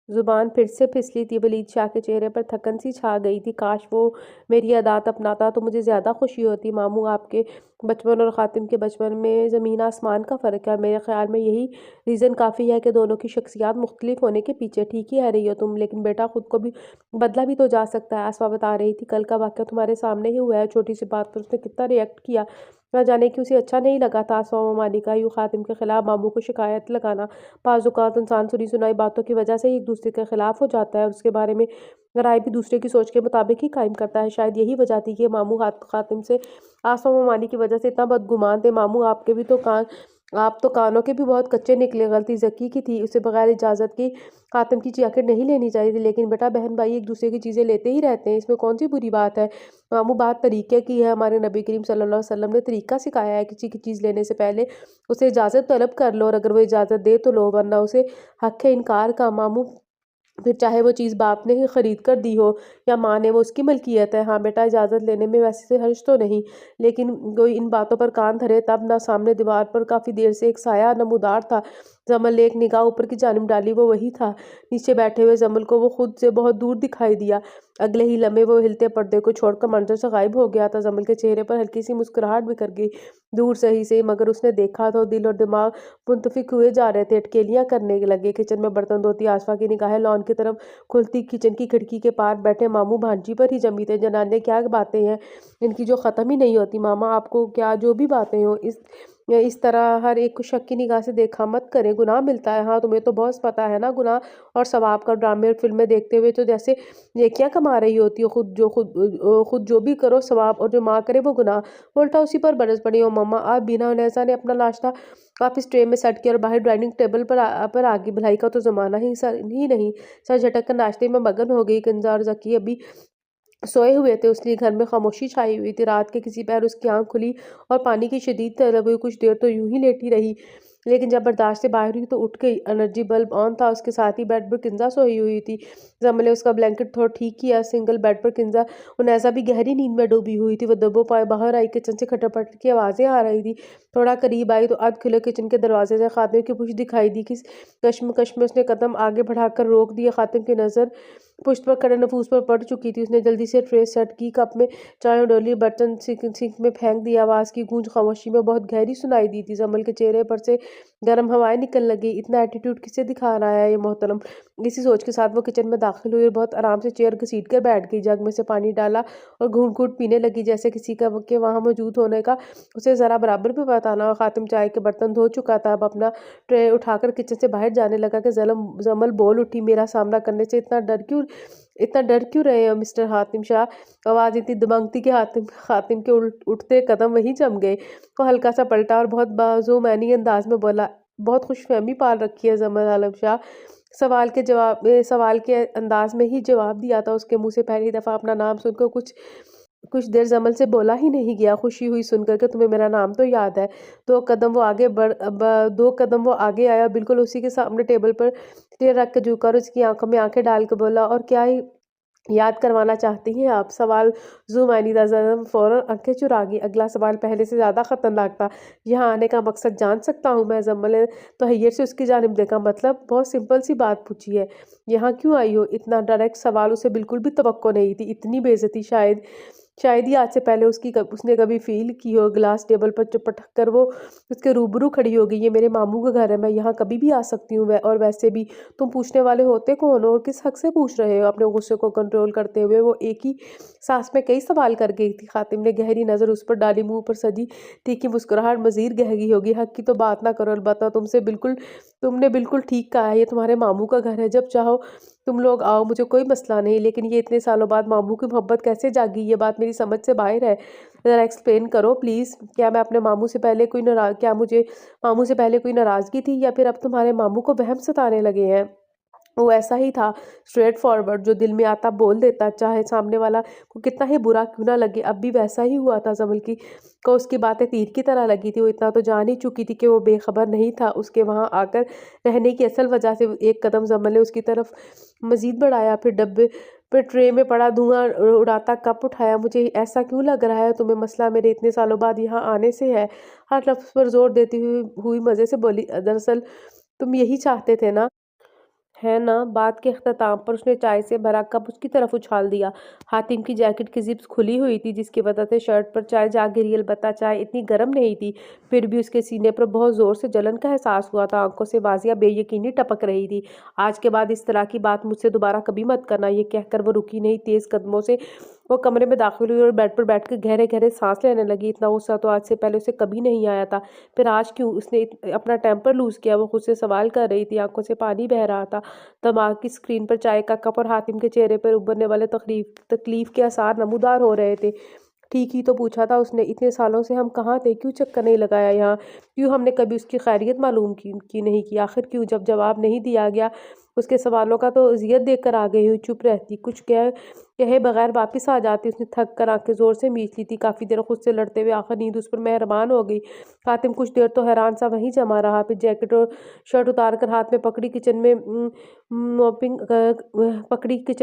زبان پھر سے پھسلی تھی۔ ولید شاہ کے چہرے پر تھکن سی چھا گئی تھی۔ کاش وہ میری عادات اپناتا تو مجھے زیادہ خوشی ہوتی۔ ماموں، آپ کے بچپن اور خاتم کے بچپن میں زمین آسمان کا فرق ہے۔ میرے خیال میں یہی ریزن کافی ہے کہ دونوں کی شخصیات مختلف ہونے کے پیچھے۔ ٹھیک ہی کہہ رہی ہو تم، لیکن بیٹا خود کو بھی بدلا بھی تو جا سکتا ہے۔ آسما بتا رہی تھی کل کا واقعہ تمہارے سامنے ہی ہوا ہے، چھوٹی سی بات پر اس نے کتنا ریئیکٹ کیا، نہ جانے کہ اسے اچھا نہیں لگا تھا۔ آسما ممانی کا یوں خاتم کے خلاف ماموں کو شکایت لگانا، بعض اوقات انسان سنی سنائی باتوں کی وجہ سے ہی ایک دوسرے کے خلاف ہو جاتا ہے اور اس کے بارے میں رائے بھی دوسرے کی سوچ کے مطابق ہی قائم کرتا ہے۔ شاید یہی وجہ تھی کہ ماموں خاتم سے آسما ممانی کی وجہ سے اتنا بدگمان تھے۔ ماموں، آپ تو کانوں کے بھی بہت کچے نکلے۔ غلطی ذکی کی تھی، اسے بغیر اجازت کی خاتم کی جیکٹ نہیں لینی چاہیے تھی۔ لیکن بیٹا بہن بھائی ایک دوسرے کی چیزیں لیتے ہی رہتے ہیں، اس میں کون سی بری بات ہے؟ ماموں، بات طریقے کی ہے۔ ہمارے نبی کریم صلی اللہ علیہ وسلم نے طریقہ سکھایا ہے، کسی کی چیز لینے سے پہلے اسے اجازت طلب کر لو، اور اگر وہ اجازت دے تو لو، ورنہ اسے حق ہے انکار کا۔ ماموں، پھر چاہے وہ چیز باپ نے ہی خرید کر دی ہو یا ماں نے، وہ اس کی ملکیت ہے۔ ہاں بیٹا، اجازت لینے میں ویسے حرج تو نہیں، لیکن کوئی ان باتوں پر کان دھرے تب نہ۔ سامنے دیوار پر کافی دیر سے ایک سایہ نمودار تھا۔ زمل نے ایک نگاہ اوپر کی جانب ڈالی، وہ وہی تھا۔ نیچے بیٹھے ہوئے زمل کو وہ خود سے بہت دور دکھائی دیا۔ اگلے ہی لمحے وہ ہلتے پردے کو چھوڑ کر منظر سے غائب ہو گیا تھا۔ زمل کے چہرے پر ہلکی سی مسکراہٹ بکھر گئی، دور صحیح سے، مگر اس نے دیکھا تو دل اور دماغ منطفق ہوئے جا رہے تھے، اٹکیلیاں کرنے لگے۔ کچن میں برتن دھوتی آسفا کی نگاہیں لان کی طرف کھلتی کچن کی کھڑکی کے پار بیٹھے ماموں بھانجی پر ہی جمی تھے۔ جنانے کیا باتیں ہیں ان کی جو ختم ہی نہیں ہوتی۔ ماما، آپ کو کیا جو بھی باتیں ہوں اس طرح ہر ایک کو شک کی نگاہ سے دیکھا مت کریں، گناہ ملتا ہے۔ ہاں تمہیں تو بہت پتہ ہے نا گناہ اور ثواب کا۔ ڈرامے اور فلمیں دیکھتے ہوئے تو جیسے نیکیاں کما رہی ہوتی ہو، خود جو بھی کرو ثواب، اور جو ماں کرے وہ گناہ، الٹا اسی پر برس پڑی ہو۔ ماما آپ بینا نیزا نے اپنا ناشتہ واپس ٹرے میں سیٹ کیا اور باہر ڈائننگ ٹیبل پر آگی۔ بھلائی کا تو زمانہ ہی نہیں، سر جھٹک کر ناشتے میں مگن ہو گئی۔ کنزا اور ذکی ابھی سوئے ہوئے تھے، اس لیے گھر میں خاموشی چھائی ہوئی تھی۔ رات کے کسی پہر اس کی آنکھ کھلی اور پانی کی شدید طلب ہوئی۔ کچھ دیر تو یوں ہی لیٹی رہی، لیکن جب برداشت سے باہر ہوئی تو اٹھ گئی۔ انرجی بلب آن تھا، اس کے ساتھ ہی بیڈ پر کنزا سوئی ہوئی تھی۔ زمل نے اس کا بلینکٹ تھوڑا ٹھیک کیا۔ سنگل بیڈ پر کنزا اور نیزا بھی گہری نیند میں ڈوبی ہوئی تھی۔ وہ دبوں پائے باہر آئی، کچن سے کھٹر پٹر کی آوازیں آ رہی تھی۔ تھوڑا قریب آئی تو ادھ کھلے کچن کے دروازے سے خاتم کی پشت دکھائی دی۔ کس کشمکش میں اس نے قدم آگے بڑھا کر روک دیے۔ خاتم کی نظر पुश्त पर खड़े नफूस पर पड़ चुकी थी। उसने जल्दी से ट्रे सेट की, कप में चाय डोली, बर्तन सिंक में फेंक दिया। आवाज़ की गूंज खामोशी में बहुत गहरी सुनाई दी थी। जमल के चेहरे पर से गर्म हवाएं निकलने लगी। इतना एटीट्यूड किसे दिखा रहा है ये मोहतरम? इसी सोच के साथ वो किचन में दाखिल हुई और बहुत आराम से चेयर घसीट कर बैठ गई। जग में से पानी डाला और घूंट घूंट पीने लगी, जैसे किसी का के वहाँ मौजूद होने का उसे ज़रा बराबर भी पता ना हो। खातिम चाय के बर्तन धो चुका था, अब अपना ट्रे उठाकर किचन से बाहर जाने लगा कि जमल बोल उठी, मेरा सामना करने से इतना डर क्यों रहे हो मिस्टर हातिम शाह? आवाज़ इतनी दबंगती कि हातिम के उठते कदम वहीं जम गए। वो हल्का सा पलटा और बहुत बाज़ुमानी अंदाज में बोला, बहुत खुशफहमी पाल रखी है जमल आलम शाह। सवाल के अंदाज में ही जवाब दिया था उसके मुंह से। पहली दफ़ा अपना नाम सुनकर कुछ कुछ देर जमल से बोला ही नहीं गया। खुशी हुई सुनकर कि तुम्हें मेरा नाम तो याद है। 2 कदम वो आगे आया, बिल्कुल उसी के सामने टेबल पर ट्रे रख के झुका और उसकी आंखों में आंखें डाल के बोला, और क्या ही याद करवाना चाहती हैं आप? सवाल ज़ुमानिदा ज़दम फौरन आंखें चुरा गई। अगला सवाल पहले से ज़्यादा ख़तरनाक था। यहाँ आने का मकसद जान सकता हूँ मैं? जमल ने तहैयर से उसकी जानिब देखा। मतलब? बहुत सिंपल सी बात पूछी है, यहाँ क्यों आई हो? इतना डायरेक्ट सवाल उसे बिल्कुल भी तवक्को नहीं थी। इतनी बेइज्जती शायद ही आज से पहले उसने कभी फील की हो। ग्लास टेबल पर पटक कर वो उसके रूबरू खड़ी हो गई। ये मेरे मामू का घर है, मैं यहाँ कभी भी आ सकती हूँ। और वैसे भी तुम पूछने वाले होते कौन हो और किस हक से पूछ रहे हो? अपने गुस्से को कंट्रोल करते हुए वो एक ही सांस में कई सवाल कर गई थी। खातिम ने गहरी नज़र उस पर डाली। मुंह पर सजी तीखी मुस्कुराहट मजीद गहरी होगी। हक की तो बात ना करो। अलबत्ता तुमने बिल्कुल ठीक कहा है, ये तुम्हारे मामू का घर है, जब चाहो तुम लोग आओ, मुझे कोई मसला नहीं। लेकिन ये इतने सालों बाद मामू की मोहब्बत कैसे जागी? ये बात मेरी समझ से बाहर है। ज़रा एक्सप्लेन करो प्लीज़। क्या मुझे मामू से पहले कोई नाराज़गी थी, या फिर अब तुम्हारे मामू को वहम सताने लगे हैं? वो ऐसा ही था, स्ट्रेट फॉरवर्ड, जो दिल में आता बोल देता, चाहे सामने वाला को कितना ही बुरा क्यों ना लगे। अब भी वैसा ही हुआ था। जमल की को उसकी बातें तीर की तरह लगी थी। वो इतना तो जान ही चुकी थी कि वो बेखबर नहीं था उसके वहाँ आकर रहने की असल वजह से। एक कदम जमल ने उसकी तरफ मजीद बढ़ाया, फिर डब्बे पर ट्रे में पड़ा धुआं उड़ाता कप उठाया। मुझे ऐसा क्यों लग रहा है तुम्हें मसला मेरे इतने सालों बाद यहाँ आने से है? हर लफ्ज़ पर जोर देती हुई मज़े से बोली, दरअसल तुम यही चाहते थे ना, है ना? बात के अख्ताम पर उसने चाय से भरा कप उसकी तरफ उछाल दिया। हातिम की जैकेट की जिप्स खुली हुई थी, जिसकी वजह से शर्ट पर चाय जा गिरी। अलबत्ता चाय इतनी गर्म नहीं थी, फिर भी उसके सीने पर बहुत ज़ोर से जलन का एहसास हुआ था। आंखों से वाजिया बेयकीनी टपक रही थी। आज के बाद इस तरह की बात मुझसे दोबारा कभी मत करना। ये कहकर वो रुकी नहीं। तेज़ कदमों से वो कमरे में दाखिल हुई और बेड पर बैठकर गहरे गहरे सांस लेने लगी। इतना गुस्सा तो आज से पहले उसे कभी नहीं आया था। फिर आज क्यों उसने अपना टेम्पर लूज़ किया? वो खुद से सवाल कर रही थी, आंखों से पानी बह रहा था। दिमाग की स्क्रीन पर चाय का कप और हातिम के चेहरे पर उभरने वाले तकलीफ के आसार नमूदार हो रहे थे। ठीक ही तो पूछा था उसने, इतने सालों से हम कहाँ थे? क्यों चक्कर नहीं लगाया यहाँ? क्यों हमने कभी उसकी खैरियत मालूम की नहीं की? आखिर क्यों? जब जवाब नहीं दिया गया उसके सवालों का तो अजियत देख कर आ गई हुई चुप रहती, कुछ कहे बगैर वापस आ जाती। उसने थक कर आंखें जोर से मीच ली थी। काफ़ी देर खुद से लड़ते हुए आखिर नींद उस पर मेहरबान हो गई। हातिम कुछ देर तो हैरान सा वहीं जमा रहा, फिर जैकेट और शर्ट उतार कर हाथ में किचन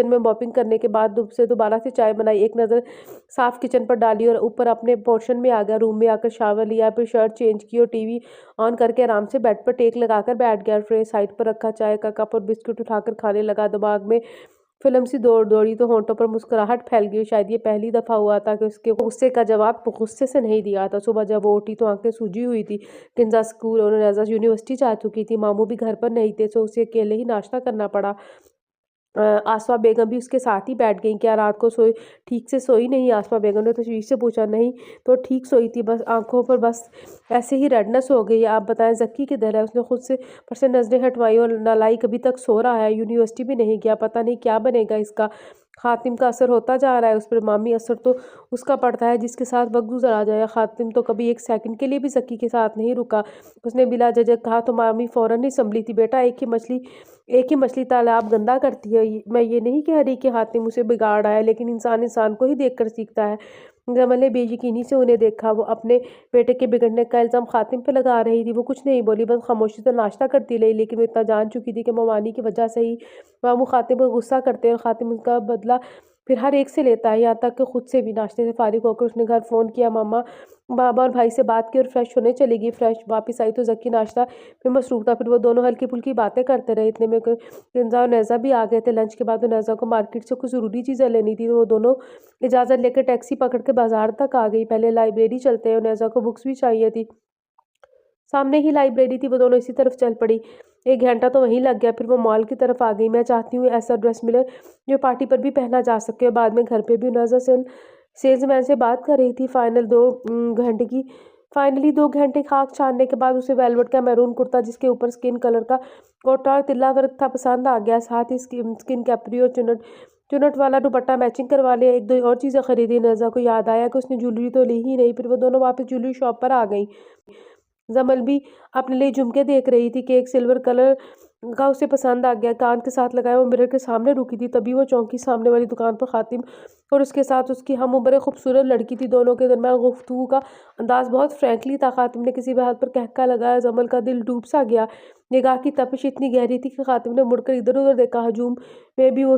में मॉपिंग करने के बाद से दोबारा से चाय बनाई, एक नज़र साफ किचन पर डाली और ऊपर अपने पोर्शन में आ गया। रूम में आकर शावर लिया, फिर शर्ट चेंज की और टीवी ऑन करके आराम से बेड पर टेक लगाकर बैठ गया। ट्रे साइड पर रखा, चाय का कप और बिस्कुट उठाकर खाने लगा। दिमाग में फिल्म सी दौड़ी तो होंठों पर मुस्कुराहट फैल गई। शायद ये पहली दफ़ा हुआ था कि उसके गुस्से का जवाब गुस्से से नहीं दिया था। सुबह जब वो उठी तो आंखें सूजी हुई थी। किंजा स्कूल और नज़ा यूनिवर्सिटी जा चुकी थी। मामू भी घर पर नहीं थे, तो उसे अकेले ही नाश्ता करना पड़ा। आसमा बेगम भी उसके साथ ही बैठ गई। क्या रात को ठीक से सोई नहीं? आसमा बेगम ने तशवीश से पूछा। नहीं तो ठीक सोई थी, बस आंखों पर बस ऐसे ही रेडनेस हो गई। आप बताएं जक्की किधर है? उसने खुद से पर से नजरें हटवाई और नालाई कभी तक सो रहा है, यूनिवर्सिटी भी नहीं गया, पता नहीं क्या बनेगा इसका। खातिम का असर होता जा रहा है उस पर। मामी असर तो उसका पड़ता है जिसके साथ वक्त गुजरा जाए। खातिम तो कभी एक सेकंड के लिए भी जक्की के साथ नहीं रुका। उसने बिला झिझक कहा तो मामी फौरन ही संभली थी। बेटा, एक ही मछली तालाब गंदा करती है। मैं ये नहीं कह रही कि हातिम उसे बिगाड़ आया, लेकिन इंसान को ही देखकर सीखता है। जमल ने बेयकीनी से उन्हें देखा। वो अपने बेटे के बिगड़ने का इल्ज़ाम खातिम पे लगा रही थी। वो कुछ नहीं बोली, बस खामोशी से नाश्ता करती रही। लेकिन वो इतना जान चुकी थी कि ममानी की वजह से ही मामू खातिम पर गुस्सा करते हैं और खातिम उनका बदला फिर हर एक से लेता है, यहाँ तक कि खुद से भी। नाश्ते से फारिग होकर उसने घर फ़ोन किया, मामा बाबा और भाई से बात की और फ्रेश होने चली गई। फ्रेश वापस आई तो ज़की नाश्ता में मसरूफ़ था। फिर वो दोनों हल्की फुल्की बातें करते रहे। इतने में किंजा और नैज़ा भी आ गए थे। लंच के बाद नैज़ा को मार्केट से कुछ ज़रूरी चीज़ें लेनी थी, तो वो दोनों इजाज़त लेकर टैक्सी पकड़ के बाजार तक आ गई। पहले लाइब्रेरी चलते हैं, और नैज़ा को बुक्स भी चाहिए थी। सामने ही लाइब्रेरी थी, वो दोनों इसी तरफ चल पड़ी। 1 घंटा तो वहीं लग गया। फिर वो मॉल की तरफ आ गई। मैं चाहती हूँ ऐसा ड्रेस मिले जो पार्टी पर भी पहना जा सके और बाद में घर पे भी। नज़र सेल्समैन से बात कर रही थी। फाइनली 2 घंटे खाक छानने के बाद उसे वेलवेट का मैरून कुर्ता जिसके ऊपर स्किन कलर का कोटा और तिल्ला वर्क था पसंद आ गया। साथ ही स्किन कैप्री और चुनट वाला दुपट्टा मैचिंग करवा लिया। 1-2 और चीज़ें खरीदी। नज़ा को याद आया कि उसने ज्वेलरी तो ली ही नहीं। फिर वो दोनों वापस ज्वेलरी शॉप पर आ गई। जमल भी अपने लिए झुमके देख रही थी कि एक सिल्वर कलर का उसे पसंद आ गया। कान के साथ लगाए वो मिरर के सामने रुकी थी, तभी वो चौंकी। सामने वाली दुकान पर खातिम और उसके साथ उसकी हम उम्र खूबसूरत लड़की थी। दोनों के दरमियान गुफ्तगू का अंदाज बहुत फ्रैंकली था। खातिम ने किसी बात पर कहका लगाया। जमल का दिल डूब सा गया। निगाह की तपिश इतनी गहरी थी कि खातिम ने मुड़कर इधर उधर देखा। हजूम में भी वो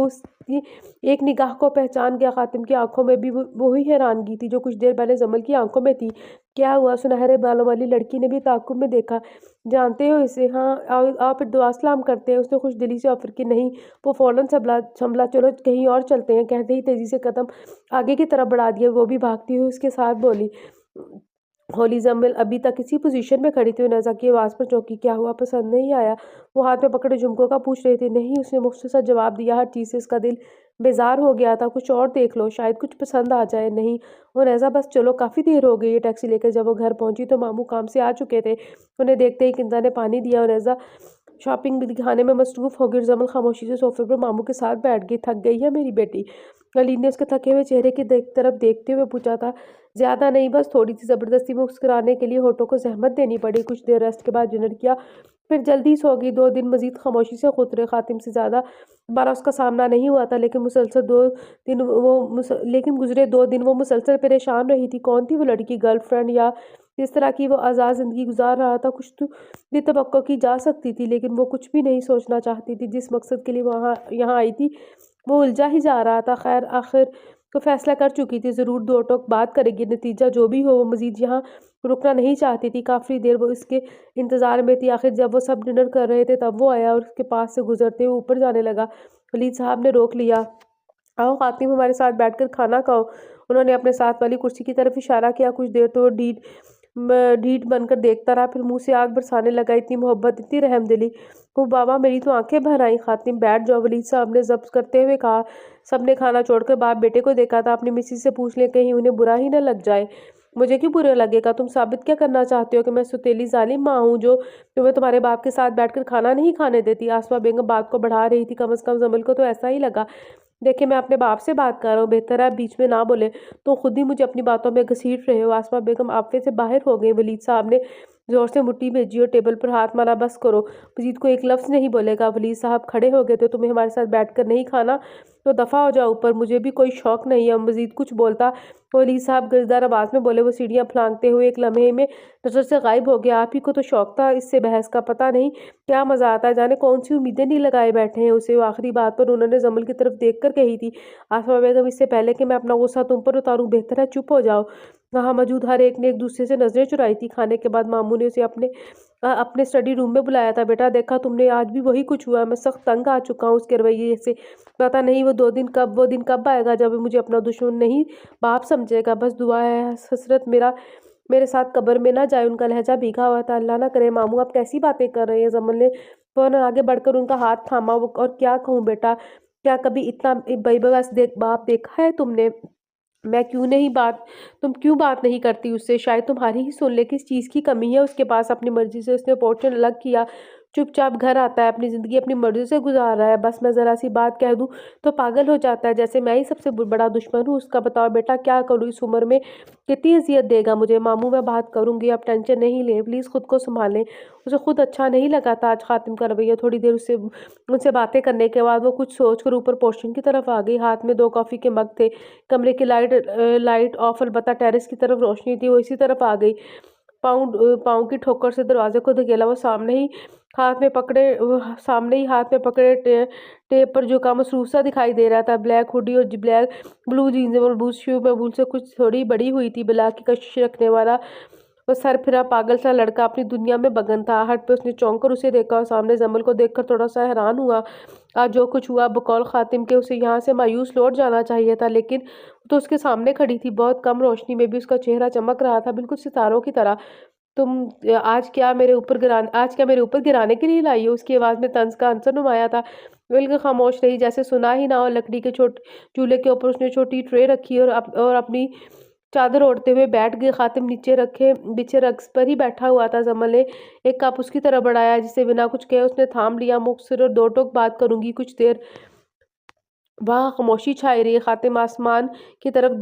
उसकी एक निगाह को पहचान गया। खातिम की आंखों में भी वही हैरानगी थी जो कुछ देर पहले जमल की आंखों में थी। क्या हुआ? सुनहरे बालों वाली लड़की ने भी ताक्कुब में देखा। जानते हो इसे? हाँ, आओ फिर दुआ सलाम करते हैं, उसने खुश दिली से ऑफर की। नहीं, वो फौरन संभला। चलो कहीं और चलते हैं, कहते ही तेजी से कदम आगे की तरफ बढ़ा दिए। वो भी भागती हुई उसके साथ बोली। होली जम्मिल अभी तक इसी पोजीशन में खड़ी थी। नज़ा की आवाज़ पर चौंकी। क्या हुआ? पसंद नहीं आया? वो हाथ में पकड़े झुमकों का पूछ रही थी। नहीं, उसने मुख्तसर जवाब दिया। हर चीज़ से इसका दिल बेजार हो गया था। कुछ और देख लो, शायद कुछ पसंद आ जाए। नहीं वो नज़ा, बस चलो, काफ़ी देर हो गई है। टैक्सी लेकर जब वो घर पहुंची तो मामू काम से आ चुके थे। उन्हें देखते ही किंजा ने पानी दिया और नज़ा शॉपिंग भी दिखाने में मसरूफ़ हो गई। जमल खामोशी से सोफे पर मामू के साथ बैठ गई। थक गई है मेरी बेटी? अलीन ने उसके थके हुए चेहरे की तरफ देखते हुए पूछा था। ज़्यादा नहीं, बस थोड़ी सी। ज़बरदस्ती मुस्कुराने के लिए होठों को जहमत देनी पड़ी। कुछ देर रेस्ट के बाद डिनर किया, फिर जल्दी सो गई। 2 दिन मजीद खामोशी से गुजरे। खातिम से ज़्यादा दोबारा उसका सामना नहीं हुआ था, लेकिन गुजरे 2 दिन वो मुसलसल परेशान रही थी। कौन थी वो लड़की? गर्लफ्रेंड या जिस तरह की वो आज़ाद ज़िंदगी गुजार रहा था? कुछ तो भी तवक्को की जा सकती थी, लेकिन वो कुछ भी नहीं सोचना चाहती थी। जिस मकसद के लिए वहाँ यहाँ आई थी वो उलझा ही जा रहा था। खैर, आखिर तो फैसला कर चुकी थी, ज़रूर 2 टोक बात करेगी। नतीजा जो भी हो, वो मज़ीद यहाँ रुकना नहीं चाहती थी। काफ़ी देर वो इसके इंतज़ार में थी। आखिर जब वो सब डिनर कर रहे थे तब वो आया और उसके पास से गुजरते हुए ऊपर जाने लगा। वलीद साहब ने रोक लिया। आओ खातिम, हमारे साथ बैठकर खाना खाओ। उन्होंने अपने साथ वाली कुर्सी की तरफ इशारा किया। कुछ देर तो वो ढीठ बनकर देखता रहा, फिर मुंह से आग बरसाने लगा। इतनी मोहब्बत, इतनी रहमदिली। वो बाबा, मेरी तो आंखें भर आई। खातिम, बैठ जाओ, वलीद साहब ने जब्त करते हुए कहा। सबने खाना छोड़कर बाप बेटे को देखा था। अपनी मिसेज से पूछ ले, कहीं उन्हें बुरा ही न लग जाए। मुझे क्यों बुरा लगेगा? तुम साबित क्या करना चाहते हो कि मैं सुतेली जालिम माँ हूँ जो तुम्हें तुम्हारे बाप के साथ बैठकर खाना नहीं खाने देती? आसमा बेगम बात को बढ़ा रही थी। कम से कम जमल को तो ऐसा ही लगा। देखिए, मैं अपने बाप से बात कर रहा हूँ, बेहतर है बीच में ना बोले। तो खुद ही मुझे अपनी बातों में घसीट रहे हो। आसमा बेगम आपे से बाहर हो गई। वलीद साहब ने जोर से मुट्ठी भेजी और टेबल पर हाथ मारा। बस करो, मजीद को एक लफ्ज़ नहीं बोलेगा। वलीद साहब खड़े हो गए थे। तुम्हें हमारे साथ बैठकर नहीं खाना तो दफ़ा हो जाओ ऊपर, मुझे भी कोई शौक नहीं है। मजीद कुछ बोलता वलीद साहब गजदार आवाज़ में बोले। वो सीढ़ियाँ फलांगते हुए एक लम्हे में नज़र से गायब हो गया। आप ही को तो शौक था इससे बहस का, पता नहीं क्या मज़ा आता है। जाने कौन सी उम्मीदें नहीं लगाए बैठे हैं उसे। वो आखिरी बात पर उन्होंने जमल की तरफ देख कर कही थी। आसमा बेगम, इससे पहले कि मैं अपना गुस्सा तुम पर उतारूं, बेहतर है चुप हो जाओ। वहाँ मौजूद हर एक ने एक दूसरे से नजरें चुराई थी। खाने के बाद मामू ने उसे अपने स्टडी रूम में बुलाया था। बेटा, देखा तुमने, आज भी वही कुछ हुआ। मैं सख्त तंग आ चुका हूँ उसके रवैये से। पता नहीं वो दिन कब आएगा जब वो मुझे अपना दुश्मन नहीं बाप समझेगा। बस दुआ है हसरत मेरे साथ कब्र में ना जाए। उनका लहजा भीगा हुआ था। अल्लाह ना करे। मामू, आप कैसी बातें कर रहे हैं? जमल ने फौरन आगे बढ़कर उनका हाथ थामा। और क्या कहूँ बेटा, क्या कभी इतना बेबस बाप देखा है तुमने? मैं क्यों नहीं बात तुम क्यों बात नहीं करती उससे? शायद तुम्हारी ही सुन ले। किस चीज़ की कमी है उसके पास? अपनी मर्जी से उसने पोर्शन अलग किया, चुपचाप घर आता है, अपनी ज़िंदगी अपनी मर्जी से गुजार रहा है। बस मैं ज़रा सी बात कह दूं तो पागल हो जाता है, जैसे मैं ही सबसे बड़ा दुश्मन हूँ उसका। बताओ बेटा, क्या करूँ? इस उम्र में कितनी अजियत देगा मुझे? मामू, मैं बात करूँगी, आप टेंशन नहीं लें, प्लीज़ खुद को संभालें। उसे खुद अच्छा नहीं लगा था आज खातिम का रवैया। थोड़ी देर उनसे बातें करने के बाद वो कुछ सोचकर ऊपर पोर्शन की तरफ आ गई। हाथ में 2 कॉफ़ी के मग थे। कमरे की लाइट ऑफ, अलबत्ता टेरेस की तरफ रोशनी थी। वो इसी तरफ आ गई। पाँव की ठोकर से दरवाजे को धकेला। वो सामने ही हाथ में पकड़े टेप पर जो का मसरूफ सा दिखाई दे रहा था। ब्लैक हुडी और ब्लैक ब्लू जीन्स और बूट शू में भूल से कुछ थोड़ी बड़ी हुई थी। ब्लैक की कशिश रखने वाला वो सर फिरा पागल सा लड़का अपनी दुनिया में मगन था। हट पे उसने चौंक कर उसे देखा और सामने जमल को देखकर थोड़ा सा हैरान हुआ। आज जो कुछ हुआ बकौल खातिम के उसे यहाँ से मायूस लौट जाना चाहिए था, लेकिन तो उसके सामने खड़ी थी। बहुत कम रोशनी में भी उसका चेहरा चमक रहा था, बिल्कुल सितारों की तरह। तुम आज क्या मेरे ऊपर गिराने के लिए लाई हो? उसकी आवाज में तंज का अंसर नुमाया था। बिल्कुल खामोश रही, जैसे सुना ही ना हो। लकड़ी के चूल्हे के ऊपर उसने छोटी ट्रे रखी और अपनी चादर ओढ़ते हुए बैठ गए। खातिम नीचे रखे बिछे रक्स पर ही बैठा हुआ था। जमल ने एक कप उसकी तरफ बढ़ाया, जिसे बिना कुछ कहे उसने थाम लिया। मुख और दो टोक बात करूंगी। कुछ देर वहाँ खामोशी छाई रही। खातिम आसमान की तरफ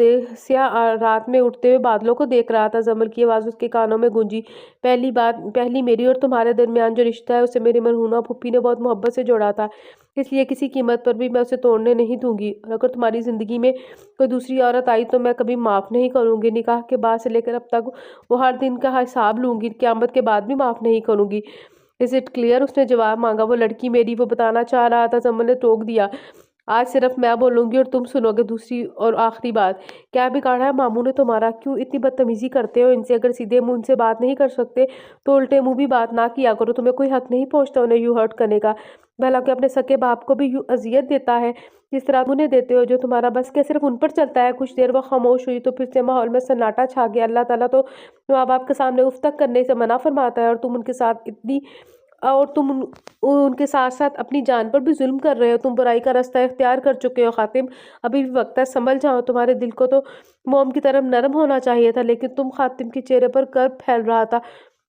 रात में उठते हुए बादलों को देख रहा था। जमल की आवाज़ उसके कानों में गूंजी। पहली मेरी और तुम्हारे दरमियान जो रिश्ता है उसे मेरी मरहूना फूफी ने बहुत मोहब्बत से जोड़ा था, इसलिए किसी कीमत पर भी मैं उसे तोड़ने नहीं दूंगी। और अगर तुम्हारी ज़िंदगी में कोई दूसरी औरत आई तो मैं कभी माफ़ नहीं करूंगी। निकाह के बाद से लेकर अब तक वो हर दिन का हिसाब लूंगी, क़यामत के बाद भी माफ़ नहीं करूंगी। Is it clear? उसने जवाब मांगा। वो लड़की मेरी, वो बताना चाह रहा था। जमल ने टोक दिया। आज सिर्फ मैं बोलूंगी और तुम सुनोगे। दूसरी और आखिरी बात, क्या बिगाड़ा है मामू ने तुम्हारा? क्यों इतनी बदतमीजी करते हो इनसे? अगर सीधे मुंह से बात नहीं कर सकते तो उल्टे मुंह भी बात ना किया करो। तुम्हें कोई हक नहीं पहुंचता उन्हें यूं हर्ट करने का। भला कि अपने सके बाप को भी यूं अजियत देता है जिस तरह उन्हें देते हो, जो तुम्हारा बस क्या सिर्फ उन पर चलता है? कुछ देर वो खामोश हुई तो फिर से माहौल में सन्नाटा छा गया। अल्लाह ताला तो माँ बाप के सामने उफ तक करने से मना फरमाता है, और तुम उनके साथ साथ अपनी जान पर भी जुल्म कर रहे हो। तुम बुराई का रास्ता इख्तियार कर चुके हो खातिम। अभी भी वक्त है, संभल जाओ। तुम्हारे दिल को तो मोम की तरफ नरम होना चाहिए था, लेकिन तुम खातिम के चेहरे पर कर्ब फैल रहा था।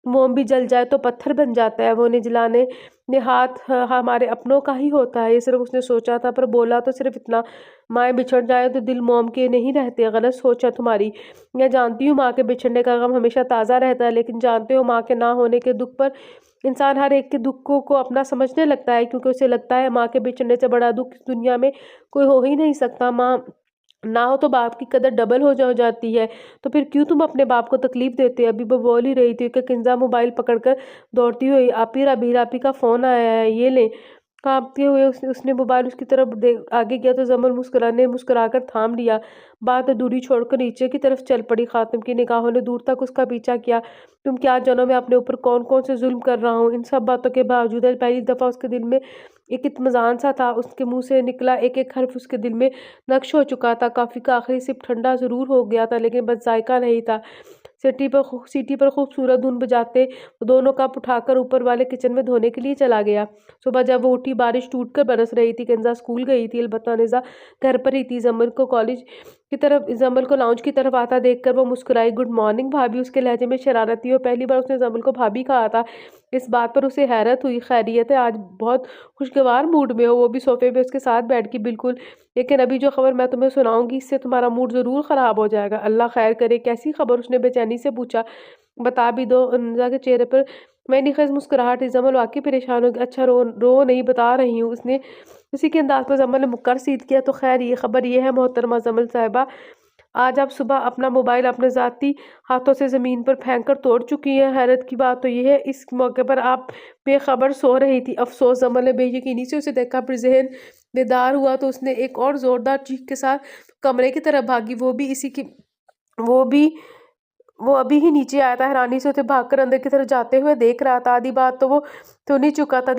मोम भी जल जाए तो पत्थर बन जाता है। वो निजलाने ने हाथ हमारे अपनों का ही होता है, ये सिर्फ उसने सोचा था, पर बोला तो सिर्फ इतना, माएँ बिछड़ जाए तो दिल मोम के नहीं रहते। गलत सोच है तुम्हारी। मैं जानती हूँ माँ के बिछड़ने का गम हमेशा ताज़ा रहता है, लेकिन जानते हो माँ के ना होने के दुख पर इंसान हर एक के दुखों को अपना समझने लगता है, क्योंकि उसे लगता है माँ के बिछड़ने से बड़ा दुख इस दुनिया में कोई हो ही नहीं सकता। माँ ना हो तो बाप की कदर डबल हो जाती है। तो फिर क्यों तुम अपने बाप को तकलीफ देते? अभी वो बोल ही रही थी कि किंजा मोबाइल पकड़कर दौड़ती हुई, आपी रबी रापी का फोन आया है, ये ले। कांपते हुए उसने मोबाइल उसकी तरफ आगे किया तो जमल मुस्कुराकर थाम लिया। बात अधूरी छोड़कर नीचे की तरफ चल पड़ी। खातिम की निगाहों ने दूर तक उसका पीछा किया। तुम क्या जानो मैं अपने ऊपर कौन कौन से जुल्म कर रहा हूँ। इन सब बातों के बावजूद पहली दफा उसके दिल में एक इत्मीनान सा था। उसके मुंह से निकला एक एक हर्फ उसके दिल में नक्श हो चुका था। कॉफी का आखिरी सिप ठंडा जरूर हो गया था, लेकिन बस जायका नहीं था। सीटी पर खूबसूरत धुन बजाते वो दोनों कप उठाकर ऊपर वाले किचन में धोने के लिए चला गया। सुबह जब वो उठी बारिश टूटकर बरस रही थी। कंजा स्कूल गई थी, अलबत्ता निजा घर पर ही थी। जमल को लाउंज की तरफ आता देखकर वो मुस्कुराई। गुड मॉर्निंग भाभी, उसके लहजे में शरारत थी। और पहली बार उसने जमल को भाभी कहा था। इस बात पर उसे हैरत हुई। खैरियत है, आज बहुत खुशगवार मूड में हो? वो भी सोफे पे उसके साथ बैठ के। बिल्कुल, लेकिन अभी जो खबर मैं तुम्हें सुनाऊंगी इससे तुम्हारा मूड जरूर खराब हो जाएगा। अल्लाह खैर करे। कैसी खबर? उसने बेचैनी से पूछा। बता भी दो। अनजा के चेहरे पर मैंने खैर मुस्कुराहट। जमल वाकई परेशान हो गया। अच्छा रो नहीं, बता रही हूँ। उसने उसी के अंदाज पर जमल ने मुक्कर सीध किया। तो खैर ये खबर ये है मोहतरमा जमल साहिबा, आज आप सुबह अपना मोबाइल अपने ज़ाती हाथों से ज़मीन पर फेंक कर तोड़ चुकी हैं। हैरत की बात तो यह है इस मौके पर आप बेखबर सो रही थी। अफसोस। जमल ने बेयकीनी से उसे देखा, फिर जहन बेदार हुआ तो उसने एक और ज़ोरदार चीख के साथ कमरे की तरफ भागी। वो अभी ही नीचे आया था। हैरानी से उसे भागकर अंदर की तरफ जाते हुए देख रहा था। आधी बात तो वो तो नहीं चुका था।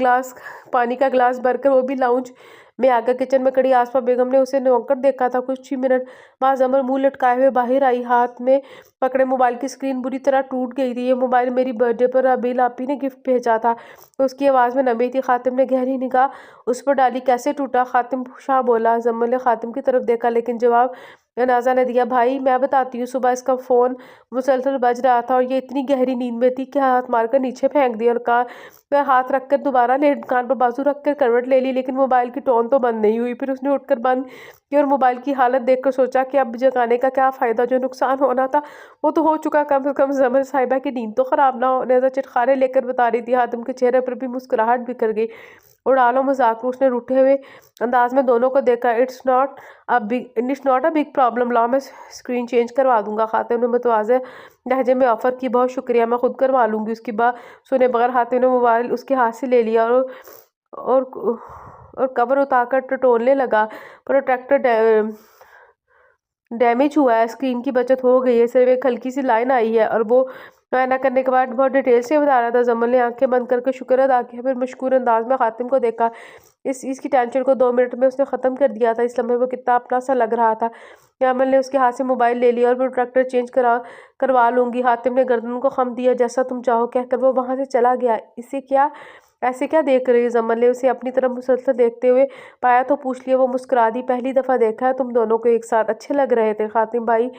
पानी का गिलास भरकर वो भी लाउंज में आकर किचन में खड़ी आसमा बेगम ने उसे नौकर देखा था। कुछ ही मिनट बाद जमल मुंह लटकाए हुए बाहर आई। हाथ में पकड़े मोबाइल की स्क्रीन बुरी तरह टूट गई थी। ये मोबाइल मेरी बर्थडे पर अबील आपी ने गिफ्ट भेजा था। उसकी आवाज़ में नमी थी। खातिम ने गहरी निगाह उस पर डाली। कैसे टूटा? खातिम शाह बोला। जमल ने खातिम की तरफ देखा, लेकिन जवाब नाजा ने दिया। भाई मैं बताती हूँ, सुबह इसका फ़ोन मुसलसल बज रहा था और ये इतनी गहरी नींद में थी कि हाथ मारकर नीचे फेंक दिया और कान पर हाथ रखकर दोबारा लेट कान पर बाजू रखकर करवट ले ली, लेकिन मोबाइल की टोन तो बंद नहीं हुई। फिर उसने उठकर बंद की और मोबाइल की हालत देखकर सोचा कि अब जगाने का क्या फ़ायदा, जो नुकसान होना था वो तो हो चुका। कम से कम जमल साहिबा की नींद तो ख़राब ना हो। नेज़ा चिटखारे लेकर बता रही थी। हातिम के चेहरे पर भी मुस्कुराहट बिखर गई। उड़ा लो मजाक में। उसने रूठे हुए अंदाज में दोनों को देखा। It's not a big problem, लाओ मैं स्क्रीन चेंज करवा दूंगा। खातिम ने मुतवाज़े लहजे में ऑफ़र की, बहुत शुक्रिया, मैं खुद करवा लूँगी। उसकी बात सुने बगैर खातिम ने मोबाइल उसके हाथ से ले लिया और और कवर उतार कर टटोलने लगा। प्रोटेक्टर डैमेज हुआ है, स्क्रीन की बचत हो गई है, सिर्फ एक हल्की सी लाइन आई है। और वो ऐना करने के बाद बहुत डिटेल से बता रहा था। जमल ने आंखें बंद करके शुक्र अदा किया, फिर मशकूर अंदाज में खातिम को देखा। इस चीज़ की टेंशन को 2 मिनट में उसने ख़त्म कर दिया था। इस लम्हे वो कितना अपना सा लग रहा था। यामल ने उसके हाथ से मोबाइल ले लिया और प्रोटेक्टर चेंज करवा लूँगी। हातिम ने गर्दन को खम दिया। जैसा तुम चाहो कहकर वो वहाँ से चला गया। इसे क्या ऐसे क्या देख रही है? जमल ने उसे अपनी तरफ मुसलसल देखते हुए पाया तो पूछ लिया। वो मुस्कुरा दी। पहली दफ़ा देखा है तुम दोनों को एक साथ, अच्छे लग रहे थे खातिम भाई।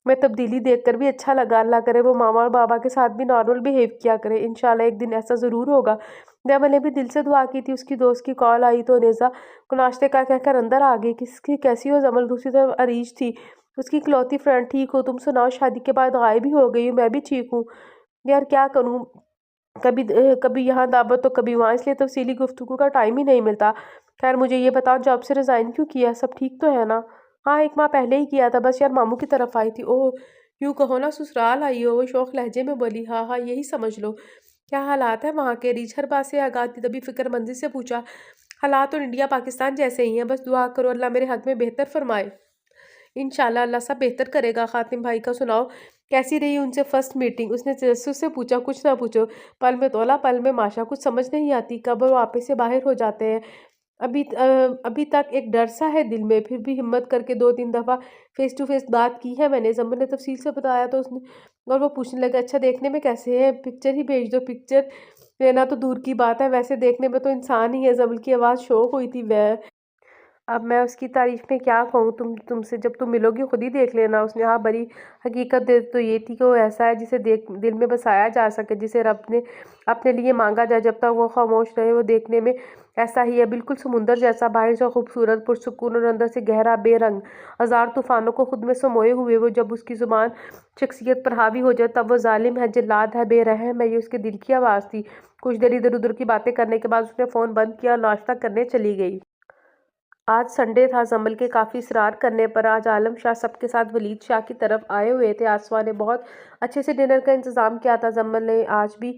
मैं तब्दीली देखकर भी अच्छा लगा। अल्लाह करे वो मामा और बाबा के साथ भी नॉर्मल बिहेव किया करे। इंशाल्लाह एक दिन ऐसा ज़रूर होगा। जैमल ने भी दिल से दुआ की थी। उसकी दोस्त की कॉल आई तो नेज़ा को नाश्ते का कहकर अंदर आ गई। किसकी कैसी हो जमल? दूसरी तरफ अरीज थी, उसकी इकलौती फ्रेंड। ठीक हो तुम सुनाओ? शादी के बाद गायब ही हो गई हूँ। मैं भी ठीक हूँ यार, क्या करूँ, कभी यहाँ दावत तो कभी वहाँ, इसलिए तफसीली गुफ्तगू का टाइम ही नहीं मिलता। खैर मुझे ये बताओ, जॉब से रिज़ाइन क्यों किया? सब ठीक तो है ना? हाँ 1 माह पहले ही किया था, बस यार मामू की तरफ आई थी। ओह, यूँ कहो ना ससुराल आई हो। वो शौक लहजे में बोली। हाँ हाँ यही समझ लो। क्या हालात है वहाँ के? रीछ हर बात से आगाह थी, तभी फिक्रमंदी से पूछा। हालात तो इंडिया पाकिस्तान जैसे ही हैं, बस दुआ करो अल्लाह मेरे हक में बेहतर फरमाए। इंशाल्लाह अल्लाह सब बेहतर करेगा। खातिम भाई का सुनाओ, कैसी रही उनसे फर्स्ट मीटिंग? उसने तजस्सुस से पूछा। कुछ ना पूछो, पल में तोला पल में माशा, कुछ समझ नहीं आती कब वो आपस से बाहर हो जाते हैं। अभी तक एक डर सा है दिल में, फिर भी हिम्मत करके 2-3 दफ़ा फेस टू फेस बात की है मैंने। जमल ने तफसील से बताया तो उसने, और वो पूछने लगा अच्छा देखने में कैसे है? पिक्चर ही भेज दो। पिक्चर लेना तो दूर की बात है, वैसे देखने में तो इंसान ही है। जमल की आवाज़ शौक हुई थी। वह अब मैं उसकी तारीफ में क्या कहूँ? तुमसे जब तुम मिलोगी खुद ही देख लेना। उसने हाँ बड़ी हकीकत दे तो ये थी कि वो ऐसा है जिसे देख दिल में बसाया जा सके, जिसे रब ने अपने लिए मांगा जाए। जब तक वो खामोश रहे वो देखने में ऐसा ही है, बिल्कुल समुंदर जैसा, बाहर से खूबसूरत पुरसुकून और अंदर से गहरा बेरंग, हजार तूफानों को खुद में समोए हुए। वो जब उसकी जुबान शख्सियत पर हावी हो जाए तब वो जालिम है, जल्लाद है, बेरहम है। ये उसके दिल की आवाज़ थी। कुछ देर इधर उधर की बातें करने के बाद उसने फ़ोन बंद किया और नाश्ता करने चली गई। आज संडे था। जमल के काफ़ी इसरार करने पर आज आलम शाह सबके साथ वलीद शाह की तरफ आए हुए थे। आसमा ने बहुत अच्छे से डिनर का इंतज़ाम किया था। जमल ने आज भी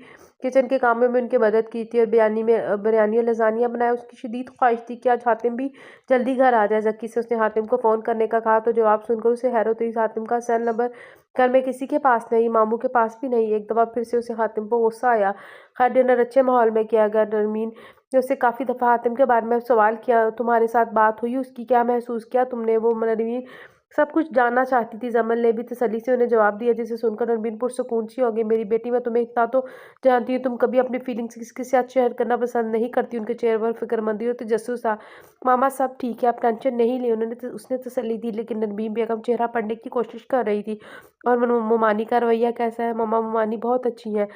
किचन के कामों में उनकी मदद की थी और बिरयानी और लजानिया बनाया। उसकी शदीद ख्वाहिश थी कि आज हातिम भी जल्दी घर आ जाए। जक्की से उसने हातिम को फ़ोन करने का कहा तो जवाब सुनकर उसे हैरत हुई। हातिम का सेल नंबर घर में किसी के पास नहीं, मामू के पास भी नहीं। एक दफ़ा फिर से उसे हातिम पर गुस्सा आया। खैर डिनर अच्छे माहौल में किया गया। नरमीन ने उससे काफ़ी दफ़ा हातिम के बारे में सवाल किया, तुम्हारे साथ बात हुई उसकी, क्या महसूस किया तुमने? वो नरमीन सब कुछ जानना चाहती थी। जमल ने भी तसल्ली से उन्हें जवाब दिया, जिसे सुनकर नरमीन पुरसुकून सी हो गई। मेरी बेटी, मैं तुम्हें इतना तो जानती हूँ, तुम कभी अपनी फीलिंग्स किसी के साथ शेयर करना पसंद नहीं करती। उनके चेहरे पर फिक्रमंदी और तजस्सुस था। मामा सब ठीक है, आप टेंशन नहीं ली, उसने तसल्ली दी। लेकिन नरमीन बेगम चेहरा पढ़ने की कोशिश कर रही थी। और मोमानी का रवैया कैसा है? मामा मोमानी बहुत अच्छी है।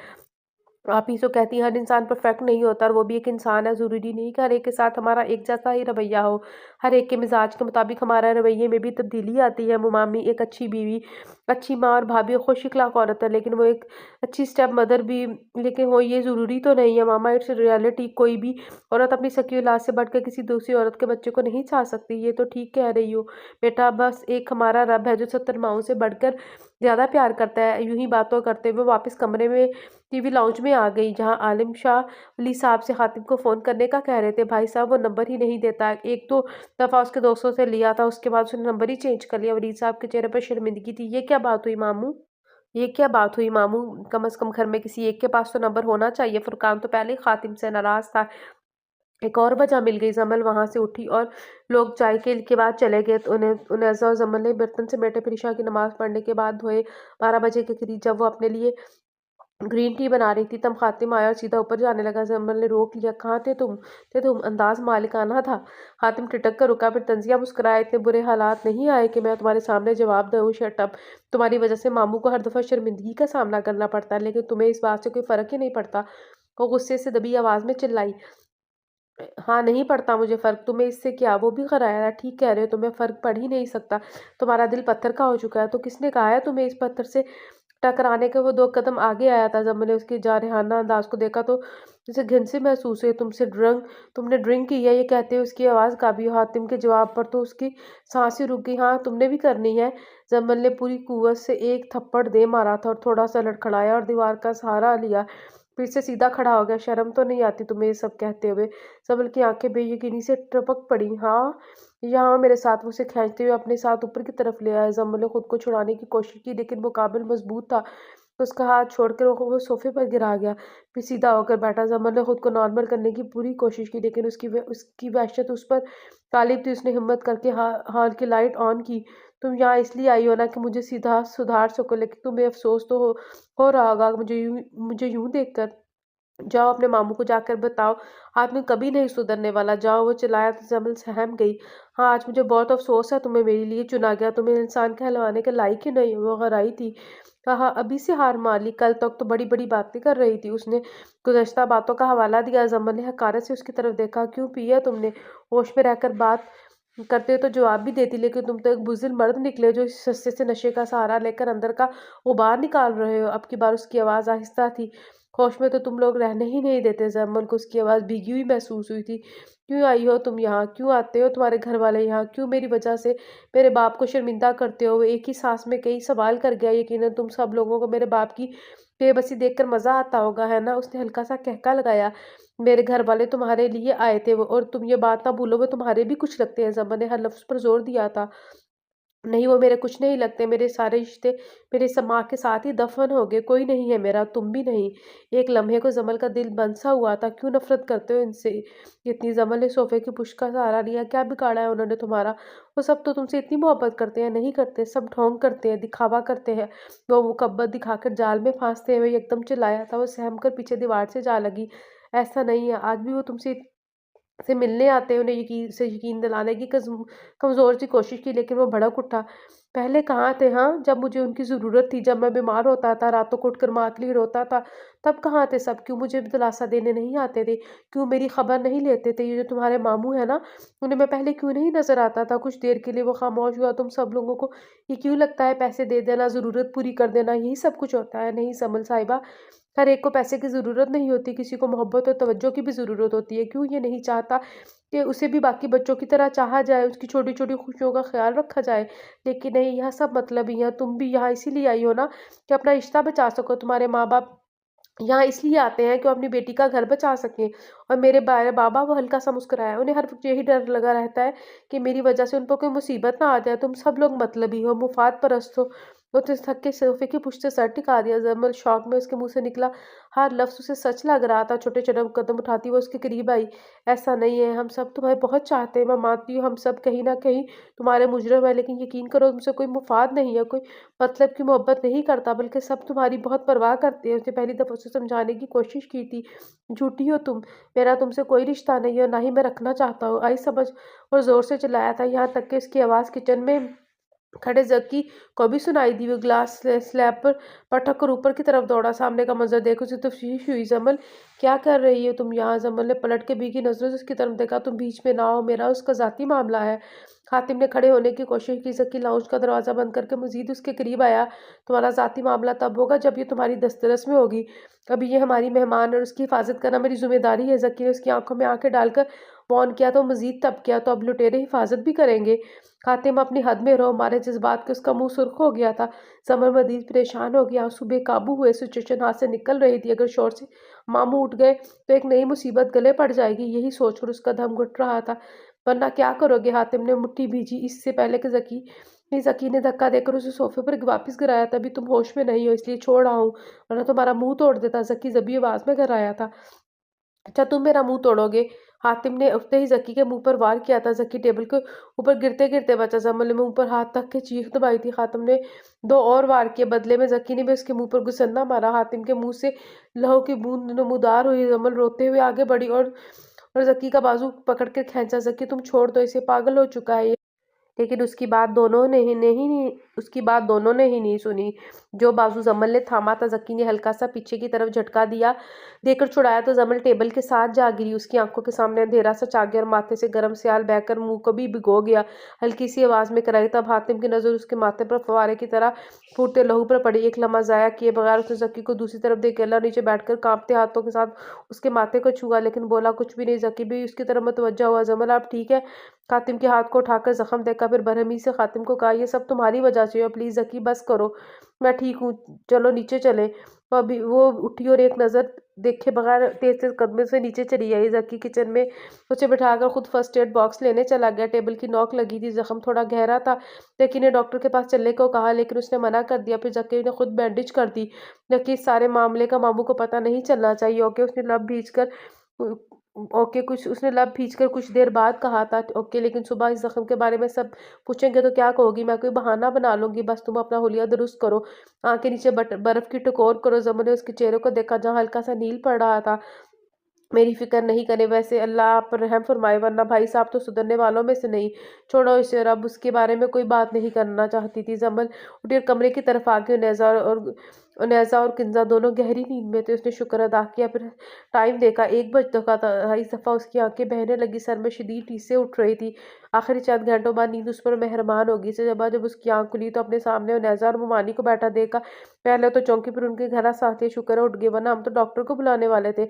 आप ही तो कहती हैं हर इंसान परफेक्ट नहीं होता, और वो भी एक इंसान है। ज़रूरी नहीं कि हर एक के साथ हमारा एक जैसा ही रवैया हो। हर एक के मिजाज के मुताबिक हमारा रवैये में भी तब्दीली आती है। मुमामी एक अच्छी बीवी, अच्छी माँ और भाभी, खुश इखलाक औरत है, लेकिन वो एक अच्छी स्टेप मदर भी। लेकिन वो ये ज़रूरी तो नहीं है मामा, इट्स रियलिटी। कोई भी औरत अपनी सकी औलाद से बढ़कर किसी दूसरी औरत के बच्चे को नहीं चाह सकती। ये तो ठीक कह रही हो बेटा, बस एक हमारा रब है जो 70 माओं से बढ़कर ज़्यादा प्यार करता है। यूं ही बातों करते हुए वापस कमरे में टीवी लाउंज में आ गई, जहां आलिम शाह वली साहब से खातिब को फ़ोन करने का कह रहे थे। भाई साहब वो नंबर ही नहीं देता। एक दो दफ़ा उसके दोस्तों से लिया था, उसके बाद उसने नंबर ही चेंज कर लिया। वली साहब के चेहरे पर शर्मिंदगी थी। ये क्या बात हुई मामू? ये क्या बात हुई मामू? कम से कम घर में किसी एक के पास तो नंबर होना चाहिए। फुरकान तो पहले ही खातिम से नाराज़ था। एक और वजह मिल गई। जमल वहाँ से उठी और लोग चाय के बाद चले गए। तो उन्हें और जमल ने बर्तन से बैठे फिर ईशा की नमाज़ पढ़ने के बाद धोए। 12 बजे के करीब जब वो अपने लिए ग्रीन टी बना रही थी तब हातिम आया और सीधा ऊपर जाने लगा। जमल ने रोक लिया। कहाँ थे तुम? अंदाज मालिकाना था। हातिम टिटक कर रुका, फिर तंजिया मुस्कुराया। इतने बुरे हालात नहीं आए कि मैं तुम्हारे सामने जवाब दूँ। Shut up. तुम्हारी वजह से मामू को हर दफ़ा शर्मिंदगी का सामना करना पड़ता है, लेकिन तुम्हें इस बात से कोई फ़र्क ही नहीं पड़ता। वो गुस्से से दबी आवाज़ में चिल्लाई। हाँ नहीं पड़ता मुझे फ़र्क, तुम्हें इससे क्या? वो भी कराया। ठीक कह रहे हो, तुम्हें फ़र्क पड़ ही नहीं सकता। तुम्हारा दिल पत्थर का हो चुका है। तो किसने कहा है तुम्हें इस पत्थर से टकराने के वो 2 कदम आगे आया था। जब मैंने उसके जारहाना अंदाज़ को देखा तो जैसे घिन सी महसूस हुई। तुमने ड्रिंक की है, ये कहते हुए उसकी आवाज़ काँपी। हातिम के जवाब पर तो उसकी साँस ही रुक गई। हाँ, तुमने भी करनी है। जमल ने पूरी कुव्वत से एक थप्पड़ दे मारा था और थोड़ा-सा लड़खड़ाया और दीवार का सहारा लिया। फिर से सीधा खड़ा हो गया। शर्म तो नहीं आती तुम्हें ये सब कहते हुए? जमल की आँखें बेयकीनी से टपक पड़ी। हाँ, यहाँ मेरे साथ। वो उसे खींचते हुए अपने साथ ऊपर की तरफ ले आया। जमल ने खुद को छुड़ाने की कोशिश की लेकिन वो काबिल मजबूत था। तो उसका हाथ छोड़कर वो सोफे पर गिरा गया। फिर सीधा होकर बैठा। जमल ने खुद को नॉर्मल करने की पूरी कोशिश की लेकिन उसकी वहशत उस पर गालिब थी। उसने हिम्मत करके हॉल की लाइट ऑन की। तुम यहाँ इसलिए आई हो ना कि मुझे सीधा सुधार सको, लेकिन तुम्हें अफसोस तो हो रहा होगा मुझे यूं देखकर। जाओ अपने मामू को जाकर बताओ, आदमी कभी नहीं सुधरने वाला। जाओ, वो चिल्लाया तो जमल सहम गई। हाँ, आज मुझे बहुत अफसोस है तुम्हें मेरे लिए चुना गया। तुम्हें इंसान कहलवाने के लायक ही नहीं। वो गहराई थी। कहा अभी से हार मान ली? कल तक तो बड़ी बड़ी बातें कर रही थी। उसने गुज़श्ता बातों का हवाला दिया। जमल ने हकारत से उसकी तरफ देखा। क्यों पिया तुमने? होश में रहकर बात करते तो जवाब भी देती, लेकिन तुम तो एक बुज़दिल मर्द निकले जो इस सस्ते से नशे का सहारा लेकर अंदर का गुबार निकाल रहे हो। अब की बार उसकी आवाज़ आहिस्ता थी। होश में तो तुम लोग रहने ही नहीं देते। जमल को उसकी आवाज़ भीगी हुई महसूस हुई थी। क्यों आई हो तुम यहाँ? क्यों आते हो तुम्हारे घर वाले यहाँ? क्यों मेरी वजह से मेरे बाप को शर्मिंदा करते हो? वो एक ही सांस में कई सवाल कर गया। यकीनन तुम सब लोगों को मेरे बाप की बेबसी देखकर मज़ा आता होगा, है ना? उसने हल्का सा कहका लगाया। मेरे घर वाले तुम्हारे लिए आए थे और तुम ये बात ना भूलो, वो तुम्हारे भी कुछ लगते हैं। जमल ने हर लफ्ज़ पर जोर दिया था। नहीं, वो मेरे कुछ नहीं लगते। मेरे सारे रिश्ते मेरे इस माँ के साथ ही दफ़न हो गए। कोई नहीं है मेरा, तुम भी नहीं। एक लम्हे को जमल का दिल बंद सा हुआ था। क्यों नफ़रत करते हो इनसे इतनी? जमल ने सोफ़े की पुष्ट का सहारा लिया। क्या बिगाड़ा है उन्होंने तुम्हारा? वो सब तो तुमसे इतनी मोहब्बत करते हैं। नहीं करते, सब ढोंग करते हैं, दिखावा करते हैं। वो मुकब्बत दिखाकर जाल में फांसते हैं। वो एकदम चिल्लाया था। वो सहम कर पीछे दीवार से जा लगी। ऐसा नहीं है, आज भी वो तुमसे से मिलने आते हैं। उन्हें यकीन दिलाने की कमज़ोर सी कोशिश की लेकिन वो भड़क उठा। पहले कहाँ थे? हाँ, जब मुझे उनकी ज़रूरत थी, जब मैं बीमार होता था, रातों को उठकर माँ के लिए रोता था, तब कहाँ थे सब? क्यों मुझे दिलासा देने नहीं आते थे? क्यों मेरी खबर नहीं लेते थे? ये जो तुम्हारे मामू हैं ना, उन्हें मैं पहले क्यों नहीं नज़र आता था? कुछ देर के लिए वो खामोश हुआ। तुम सब लोगों को ये क्यों लगता है पैसे दे देना, ज़रूरत पूरी कर देना, यही सब कुछ होता है? नहीं समल साहिबा, हर एक को पैसे की ज़रूरत नहीं होती। किसी को मोहब्बत और तवज्जो की भी ज़रूरत होती है। क्यों ये नहीं चाहता कि उसे भी बाकी बच्चों की तरह चाहा जाए, उसकी छोटी-छोटी खुशियों का ख़्याल रखा जाए? लेकिन नहीं, यह सब मतलबी है। तुम भी यहाँ इसीलिए आई हो ना कि अपना रिश्ता बचा सको। तुम्हारे माँ-बाप यहाँ इसलिए आते हैं कि वो अपनी बेटी का घर बचा सकें। और मेरे बाबा, वो हल्का सा मुस्कुराया। उन्हें हर वक्त यही डर लगा रहता है कि मेरी वजह से उन पर कोई मुसीबत ना आ जाए। तुम सब लोग मतलबी हो, मुफाद परस्त हो। वो तो थक के सोफे की पुष्ट से सर टिका दिया। जमल शौक में उसके मुंह से निकला हर लफ्ज़ उसे सच लग रहा था। छोटे छोटे कदम उठाती वो उसके करीब आई। ऐसा नहीं है, हम सब तुम्हें बहुत चाहते हैं। मैं मानती हूँ हम सब कहीं ना कहीं तुम्हारे मुजरिम है, लेकिन यकीन करो तुमसे कोई मुफाद नहीं है, कोई मतलब की मोहब्बत नहीं करता, बल्कि सब तुम्हारी बहुत परवाह करते हैं। उसने पहली दफ़ा उसे समझाने की कोशिश की थी। झूठी हो तुम, मेरा तुमसे कोई रिश्ता नहीं है, ना ही मैं रखना चाहता हूँ। आई समझ? और ज़ोर से चिल्लाया था, यहाँ तक कि उसकी आवाज़ किचन में खड़े जक्की को भी सुनाई दी। वो ग्लास स्लैब पर पटक कर ऊपर की तरफ दौड़ा। सामने का मंजर देख उसे तफ्तीश हुई। जमल, क्या कर रही हो तुम यहाँ? जमल ने पलट के भीगी नजरों से उसकी तरफ देखा। तुम बीच में ना हो, मेरा उसका ज़ाती मामला है। खातिम ने खड़े होने की कोशिश की। जक्की लाउंज का दरवाज़ा बंद करके मजीद उसके करीब आया। तुम्हारा ज़ाती मामला तब होगा जब ये तुम्हारी दस्तरस में होगी। अभी ये हमारी मेहमान और उसकी हिफाजत करना मेरी जिम्मेदारी है। जक्की ने उसकी आंखों में आंखें डालकर वॉर्न किया तो मजीद तब किया, तो अब लुटेरे हिफाजत भी करेंगे। खातिम, अपनी हद में रहो। हमारे जज्बात के उसका मुंह सुर्ख हो गया था। समर मजीद परेशान हो गया। आंसू बेकाबू हुए। सिचुएशन हाथ से निकल रही थी। अगर शोर से मामू उठ गए तो एक नई मुसीबत गले पड़ जाएगी। यही सोचकर उसका दम घुट रहा था। वरना क्या करोगे? हातिम ने मुट्ठी भींची। इससे पहले कि जकी ने धक्का देकर उसे सोफे पर वापस गिराया। तभी तुम होश में नहीं हो, इसलिए छोड़ रहा हूँ, वरना तुम्हारा मुंह तोड़ देता। जकी जबी आवाज में घर आया था। अच्छा, तुम मेरा मुंह तोड़ोगे? हातिम ने उठते ही जकी के मुंह पर वार किया था। जकी टेबल के ऊपर गिरते गिरते बचा। जमल ने मुंह पर हाथ तक के चीख दबाई थी। हातिम ने दो और वार किए। बदले में जकी ने भी उसके मुंह पर गुस्सना मारा। हातिम के मुंह से लहू की बूंद नमूदार हुई। जमल रोते हुए आगे बढ़ी और जकी का बाजू पकड़ कर खींचा। जकी, तुम छोड़ दो इसे, पागल हो चुका है ये। لیکن اس کی بات دونوں نے ہی نہیں سنی۔ جو بازو زمل نے تھاما تھا، زکی نے ہلکا سا پیچھے کی طرف جھٹکا دے کر چھڑایا تو زمل ٹیبل کے ساتھ جا گری۔ اس کی آنکھوں کے سامنے اندھیرا سا چھا گیا اور ماتھے سے گرم سیال بہہ کر منہ کو بھی بھگو گیا۔ ہلکی سی آواز میں کرائی۔ تب حاتم کی نظر اس کے ماتھے پر فوارے کی طرح پھوٹتے لہو پر پڑی۔ ایک لمحہ ضائع کیے بغیر اس نے زکی کو دوسری طرف دیکھ لیا اور نیچے بیٹھ کر کانپتے ہاتھوں کے ساتھ اس کے ماتھے کو چھوا، لیکن بولا کچھ بھی نہیں۔ زکی بھی اس کی طرف متوجہ ہوا۔ زمل آپ ٹھیک ہے؟ حاتم کے ہاتھ کو اٹھا کر زخم دیکھا، پھر برہمی سے حاتم کو کہا، یہ سب تمہاری وجہ سے ہوا، پلیز زکی بس کرو، میں ٹھیک ہوں، چلو نیچے چلیں۔ وہ اٹھی اور ایک نظر دیکھے بغیر تیز تیز قدموں سے نیچے چلی آئی۔ زکی کچن میں اسے بٹھا کر خود فرسٹ ایڈ باکس لینے چلا گیا۔ ٹیبل کی نوک لگی تھی، زخم تھوڑا گہرا تھا۔ زکی نے ڈاکٹر کے پاس چلنے کو کہا لیکن اس نے منع کر دیا، پھر زکی نے خود بینڈیج کر دی۔ جبکہ اس سارے معاملے کا ماموں کو پتہ نہیں چلنا چاہیے۔ اوکے، اس نے لب بھیج کر کچھ دیر بعد کہا تھا، اوکے، لیکن صبح اس زخم کے بارے میں سب پوچھیں گے تو کیا کہو گی؟ میں کوئی بہانہ بنا لوں گی، بس تم اپنا حلیہ درست کرو، آنکھیں نیچے برف کی ٹکور کرو۔ زمن نے اس کے چہرے کو دیکھا جہاں ہلکا سا نیل پڑ رہا تھا۔ میری فکر نہیں کرے، ویسے اللہ آپ پر رحم فرمائے، ورنہ بھائی صاحب تو سدھرنے والوں میں سے نہیں۔ چھوڑو اسے، اور اب اس کے بارے میں کوئی بات نہیں کرنا چاہتی تھی۔ زمل اٹھی اور کمرے کی طرف آگئی۔ نیزا اور کنزا دونوں گہری نیند میں تھے۔ اس نے شکر ادا کیا، پھر ٹائم دیکھا، 1 بج چکا تھا۔ اس دفعہ اس کی آنکھیں بہنے لگی، سر میں شدید ٹیسیں اٹھ رہی تھی۔ آخری چند گھنٹوں بعد نیند اس پر مہربان ہوگی۔ جب اس کی آنکھ کھلی تو اپنے سامنے نیزا اور ممانی کو بیٹھا دیکھا۔ پہلے تو چونکی، پھر ان کے گھر ساتھی شکر ہے اٹھ گئے، ورنہ ہم تو ڈاکٹر کو بلانے والے تھے۔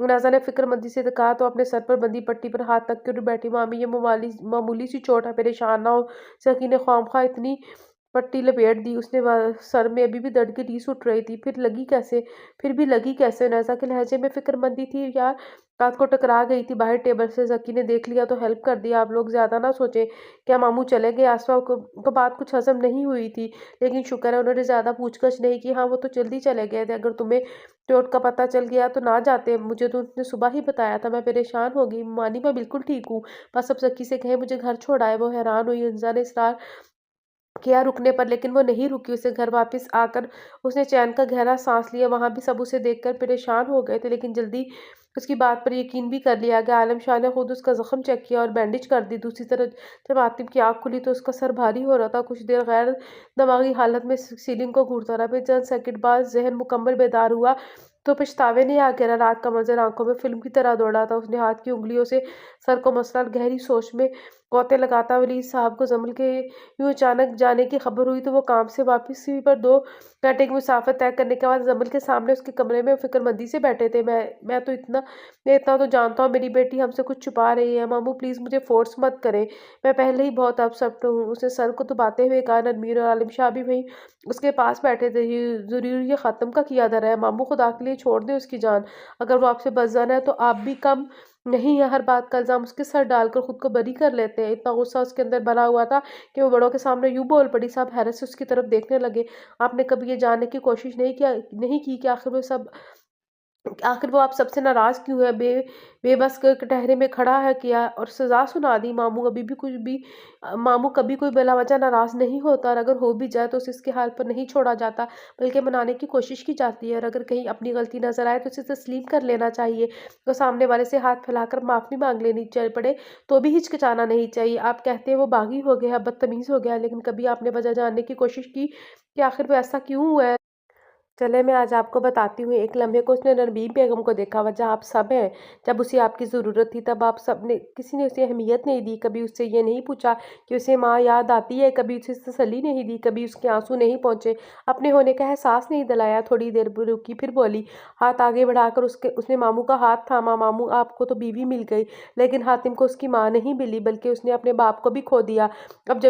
نیزا نے فکر مندی سے کہا تو اپنے سر پر بندھی پٹی پر ہاتھ رکھ کر بیٹھی، مامی یہ معمولی سی چوٹ ہے، پریشان نہ ہو۔ زکی نے خواہ اتنی پٹی لپیٹ دی، اس نے سر میں ابھی بھی درد کی ٹیس اٹھ رہی تھی۔ پھر بھی لگی کیسے؟ نیزا کے لہجے میں فکر مندی تھی۔ یار رات کو ٹکرا گئی تھی باہر ٹیبل سے، زکی نے دیکھ لیا تو ہیلپ کر دیا۔ آپ لوگ زیادہ نہ سوچیں، کیا ماموں چلے گئے؟ آسفا کو بات کچھ ہضم نہیں ہوئی تھی، لیکن شکر ہے انہوں نے زیادہ پوچھ گچھ نہیں کی۔ ہاں وہ تو جلدی چلے گئے تھے، اگر تمہیں چوٹ کا پتہ چل گیا تو نہ جاتے، مجھے تو اس نے صبح ہی بتایا تھا، میں پریشان ہو گئی۔ مانی میں بالکل ٹھیک ہوں، بس اب زکی سے کہیں مجھے گھر چھوڑ آئے۔ وہ حیران ہوئی۔ انزا نے اصرار کیا رکنے پر، لیکن وہ نہیں رکی۔ اسے گھر واپس آ کر اس نے چین کا گہرا سانس لیا۔ وہاں بھی سب اسے دیکھ کر پریشان ہو گئے تھے، لیکن جلدی اس کی بات پر یقین بھی کر لیا گیا۔ عالم شاہ نے خود اس کا زخم چیک کیا اور بینڈیج کر دی۔ دوسری طرف جب حاتم کی آنکھ کھلی تو اس کا سر بھاری ہو رہا تھا، کچھ دیر غیر دماغی حالت میں سیلنگ کو گھورتا رہا، پھر چند سیکنڈ بعد ذہن مکمل بیدار ہوا تو پچھتاوے نے آ گرا۔ رات کا منظر آنکھوں میں فلم کی طرح دوڑا تھا۔ اس نے ہاتھ کی انگلیوں سے سر کو مسلا اور گہری سوچ میں غوطے لگاتا۔ ولی صاحب کو زمل کے یوں اچانک جانے کی خبر ہوئی تو وہ کام سے واپسی پر 2 گھنٹے کی مسافت طے کرنے کے بعد زمل کے سامنے اس کے کمرے میں فکر مندی سے بیٹھے تھے۔ میں اتنا تو جانتا ہوں، میری بیٹی ہم سے کچھ چھپا رہی ہے۔ ماموں پلیز مجھے فورس مت کریں، میں پہلے ہی بہت اپسٹ ہوں۔ اس نے سر کو دباتے ہوئے کہا۔ نرمین اور عالم شاہ بھی وہیں اس کے پاس بیٹھے تھے۔ ضرور یہ ختم کا کیا دھرا ہے، ماموں خدا کے لیے چھوڑ دیں اس کی جان، اگر وہ آپ سے بچ جانا ہے تو آپ بھی کم نہیں ہے، ہر بات کا الزام اس کے سر ڈال کر خود کو بری کر لیتے ہیں۔ اتنا غصہ اس کے اندر بھرا ہوا تھا کہ وہ بڑوں کے سامنے یوں بول پڑی۔ سب حیرت سے اس کی طرف دیکھنے لگے۔ آپ نے کبھی یہ جاننے کی کوشش نہیں کی کہ آخر وہ آپ سب سے ناراض کیوں ہے؟ بے بس کٹہرے میں کھڑا ہے کیا اور سزا سنا دی؟ ماموں کبھی کوئی بلا وجہ ناراض نہیں ہوتا، اور اگر ہو بھی جائے تو اسے اس کے حال پر نہیں چھوڑا جاتا بلکہ منانے کی کوشش کی جاتی ہے، اور اگر کہیں اپنی غلطی نظر آئے تو اسے تسلیم کر لینا چاہیے، تو سامنے والے سے ہاتھ پھیلا کر معافی مانگ لینی پڑے تو بھی ہچکچانا نہیں چاہیے۔ آپ کہتے ہیں وہ باغی ہو گیا، بدتمیز ہو گیا، لیکن کبھی آپ نے وجہ جاننے کی کوشش کی کہ آخر وہ ایسا کیوں ہوا ہے؟ چلے میں آج آپ کو بتاتی ہوں۔ ایک لمحے کو اس نے نرمین بیگم کو دیکھا۔ وجہ آپ سب ہیں، جب اسے آپ کی ضرورت تھی تب آپ سب نے کسی نے اسے اہمیت نہیں دی، کبھی اس سے یہ نہیں پوچھا کہ اسے ماں یاد آتی ہے، کبھی اسے تسلی نہیں دی، کبھی اس کے آنسو نہیں پہنچے، اپنے ہونے کا احساس نہیں دلایا۔ تھوڑی دیر رکی، پھر بولی، ہاتھ آگے بڑھا کر اس نے ماموں کا ہاتھ تھاما۔ ماموں آپ کو تو بیوی مل گئی، لیکن حاتم کو اس کی ماں نہیں ملی، بلکہ اس نے اپنے باپ کو بھی کھو دیا۔ اب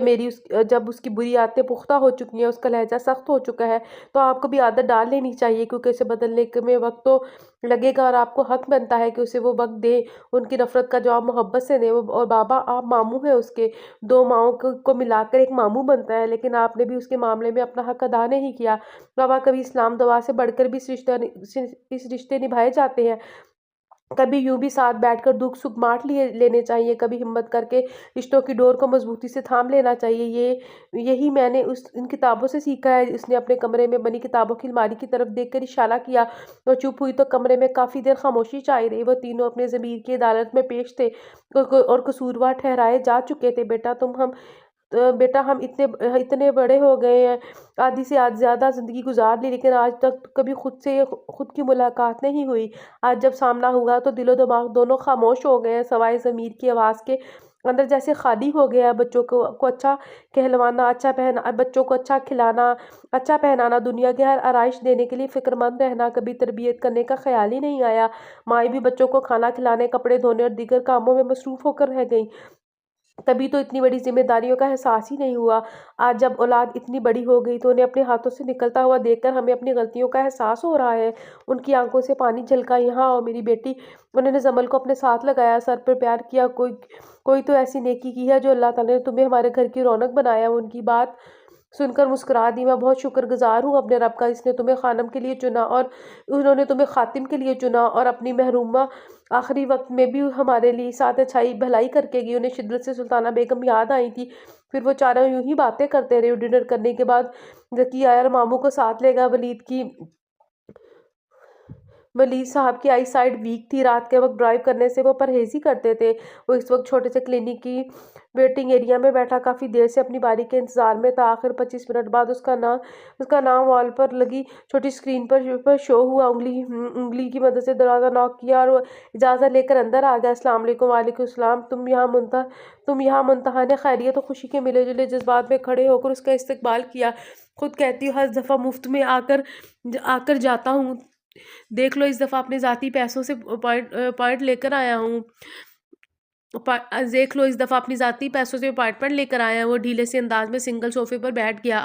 جب اس کی بری عادتیں پختہ ہو چکی ہیں، اس کا لہجہ سخت ہو چکا ہے، تو آپ کو بھی عادت ڈال لینی چاہیے، کیونکہ اسے بدلنے میں وقت تو لگے گا، اور آپ کو حق بنتا ہے کہ اسے وہ وقت دیں، ان کی نفرت کا جواب محبت سے دیں۔ اور بابا آپ ماموں ہیں اس کے، 2 ماؤں کو ملا کر ایک ماموں بنتا ہے، لیکن آپ نے بھی اس کے معاملے میں اپنا حق ادا نہیں کیا۔ بابا کبھی اسلام دعا سے بڑھ کر بھی اس رشتے نبھائے جاتے ہیں، کبھی یوں بھی ساتھ بیٹھ کر دکھ سکھ بانٹ لینے چاہیے، کبھی ہمت کر کے رشتوں کی ڈور کو مضبوطی سے تھام لینا چاہیے۔ یہی میں نے ان کتابوں سے سیکھا ہے۔ اس نے اپنے کمرے میں بنی کتابوں کی الماری کی طرف دیکھ کر اشارہ کیا۔ وہ چپ ہوئی تو کمرے میں کافی دیر خاموشی چھائی رہی۔ وہ تینوں اپنے ضمیر کی عدالت میں پیش تھے اور قصوروار ٹھہرائے جا چکے تھے۔ بیٹا بیٹا ہم اتنے بڑے ہو گئے ہیں، آدھی سے زیادہ زندگی گزار لی، لیکن آج تک کبھی خود کی ملاقات نہیں ہوئی۔ آج جب سامنا ہوا تو دل و دماغ دونوں خاموش ہو گئے ہیں، سوائے ضمیر کی آواز کے اندر جیسے خالی ہو گیا۔ بچوں کو اچھا کہلوانا، بچوں کو اچھا کھلانا، اچھا پہنانا، دنیا کے ہر آرائش دینے کے لیے فکر مند رہنا، کبھی تربیت کرنے کا خیال ہی نہیں آیا۔ مائیں بھی بچوں کو کھانا کھلانے، کپڑے دھونے اور دیگر کاموں میں مصروف ہو کر رہ گئیں۔ کبھی تو اتنی بڑی ذمہ داریوں کا احساس ہی نہیں ہوا۔ آج جب اولاد اتنی بڑی ہو گئی تو انہیں اپنے ہاتھوں سے نکلتا ہوا دیکھ کر ہمیں اپنی غلطیوں کا احساس ہو رہا ہے۔ ان کی آنکھوں سے پانی چھلکا۔ یہاں آؤ میری بیٹی۔ انہوں نے زمل کو اپنے ساتھ لگایا، سر پر پیار کیا۔ کوئی تو ایسی نیکی کی ہے جو اللہ تعالیٰ نے تمہیں ہمارے گھر کی رونق بنایا۔ ان کی بات سن کر مسکرا دی۔ میں بہت شکر گزار ہوں اپنے رب کا، اس نے تمہیں خانم کے لیے چنا اور انہوں نے تمہیں خاتم کے لیے چنا، اور اپنی محرومہ آخری وقت میں بھی ہمارے لیے ساتھ اچھائی بھلائی کر کے گئی۔ انہیں شدت سے سلطانہ بیگم یاد آئی تھی۔ پھر وہ چاروں یوں ہی باتیں کرتے رہے۔ ڈنر کرنے کے بعد ذکی آیا اور ماموں کو ساتھ لے گا۔ ولید صاحب کی آئی سائٹ ویک تھی۔ رات کے وقت ڈرائیو کرنے سے وہ پرہیز ہی کرتے تھے۔ وہ اس وقت چھوٹے سے کلینک کی ویٹنگ ایریا میں بیٹھا کافی دیر سے اپنی باری کے انتظار میں تھا۔ آخر 25 منٹ بعد اس کا نام وال پر لگی چھوٹی اسکرین پر شو ہوا۔ انگلی کی مدد سے دروازہ ناک کیا اور وہ اجازت لے کر اندر آ گیا۔ السلام علیکم۔ وعلیکم السلام۔ تم یہاں منتہا خیریت و خوشی کے ملے جلے جذبات میں کھڑے ہو کر اس کا استقبال کیا۔ خود کہتی ہو ہر دفعہ مفت میں آ کر جاتا ہوں، دیکھ لو اس دفعہ اپنے ذاتی پیسوں سے اپائنٹمنٹ لے کر آیا ہوں۔ وہ ڈھیلے سے انداز میں سنگل صوفے پر بیٹھ گیا۔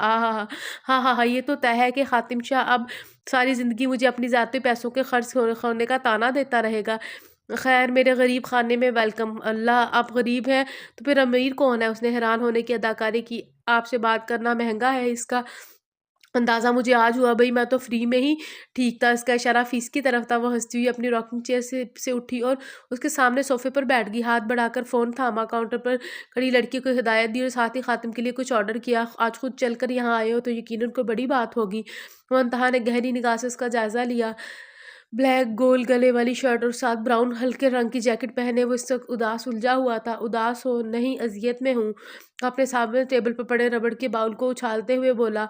ہاں یہ تو طے ہے کہ خاتم شاہ اب ساری زندگی مجھے اپنی ذاتی پیسوں کے خرچ ہونے کا طعنہ دیتا رہے گا۔ خیر میرے غریب خانے میں ویلکم۔ اللہ آپ غریب ہیں تو پھر امیر کون ہے؟ اس نے حیران ہونے کی اداکاری کی۔ آپ سے بات کرنا مہنگا ہے، اس کا اندازہ مجھے آج ہوا۔ بھئی میں تو فری میں ہی ٹھیک تھا۔ اس کا اشارہ فیس کی طرف تھا۔ وہ ہنستی ہوئی اپنی راکنگ چیئر سے اٹھی اور اس کے سامنے صوفے پر بیٹھ گئی۔ ہاتھ بڑھا کر فون تھاما، کاؤنٹر پر کھڑی لڑکی کو ہدایت دی اور ساتھ ہی خاتم کے لیے کچھ آرڈر کیا۔ آج خود چل کر یہاں آئے ہو تو یقیناً کوئی بڑی بات ہوگی۔ منتہا نے گہری نگاہ سے اس کا جائزہ لیا۔ بلیک گول گلے والی شرٹ اور ساتھ براؤن ہلکے رنگ کی جیکٹ پہنے وہ اس وقت اداس الجھا ہوا تھا۔ اداس ہو نہیں، اذیت میں ہوں۔ اپنے سامنے ٹیبل پر پڑے ربڑ کے باؤل کو اچھالتے ہوئے بولا۔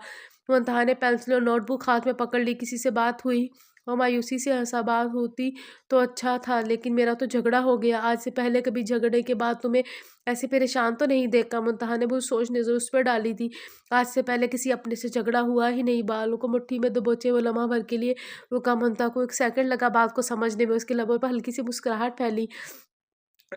منتہا نے پینسل اور نوٹ بک ہاتھ میں پکڑ لی۔ کسی سے بات ہوئی؟ وہ مایوسی سے ہنسا۔ بات ہوتی تو اچھا تھا، لیکن میرا تو جھگڑا ہو گیا۔ آج سے پہلے کبھی جھگڑے کے بعد تمہیں ایسے پریشان تو نہیں دیکھا۔ منتہا نے بہت سوچ نظر اس پر ڈالی تھی۔ آج سے پہلے کسی اپنے سے جھگڑا ہوا ہی نہیں۔ بالوں کو مٹھی میں دبوچے وہ لمحہ بھر کے لیے رکا۔ منتہا کو 1 سیکنڈ لگا بات کو سمجھنے میں۔ اس کے لبوں پر ہلکی سی مسکراہٹ پھیلی۔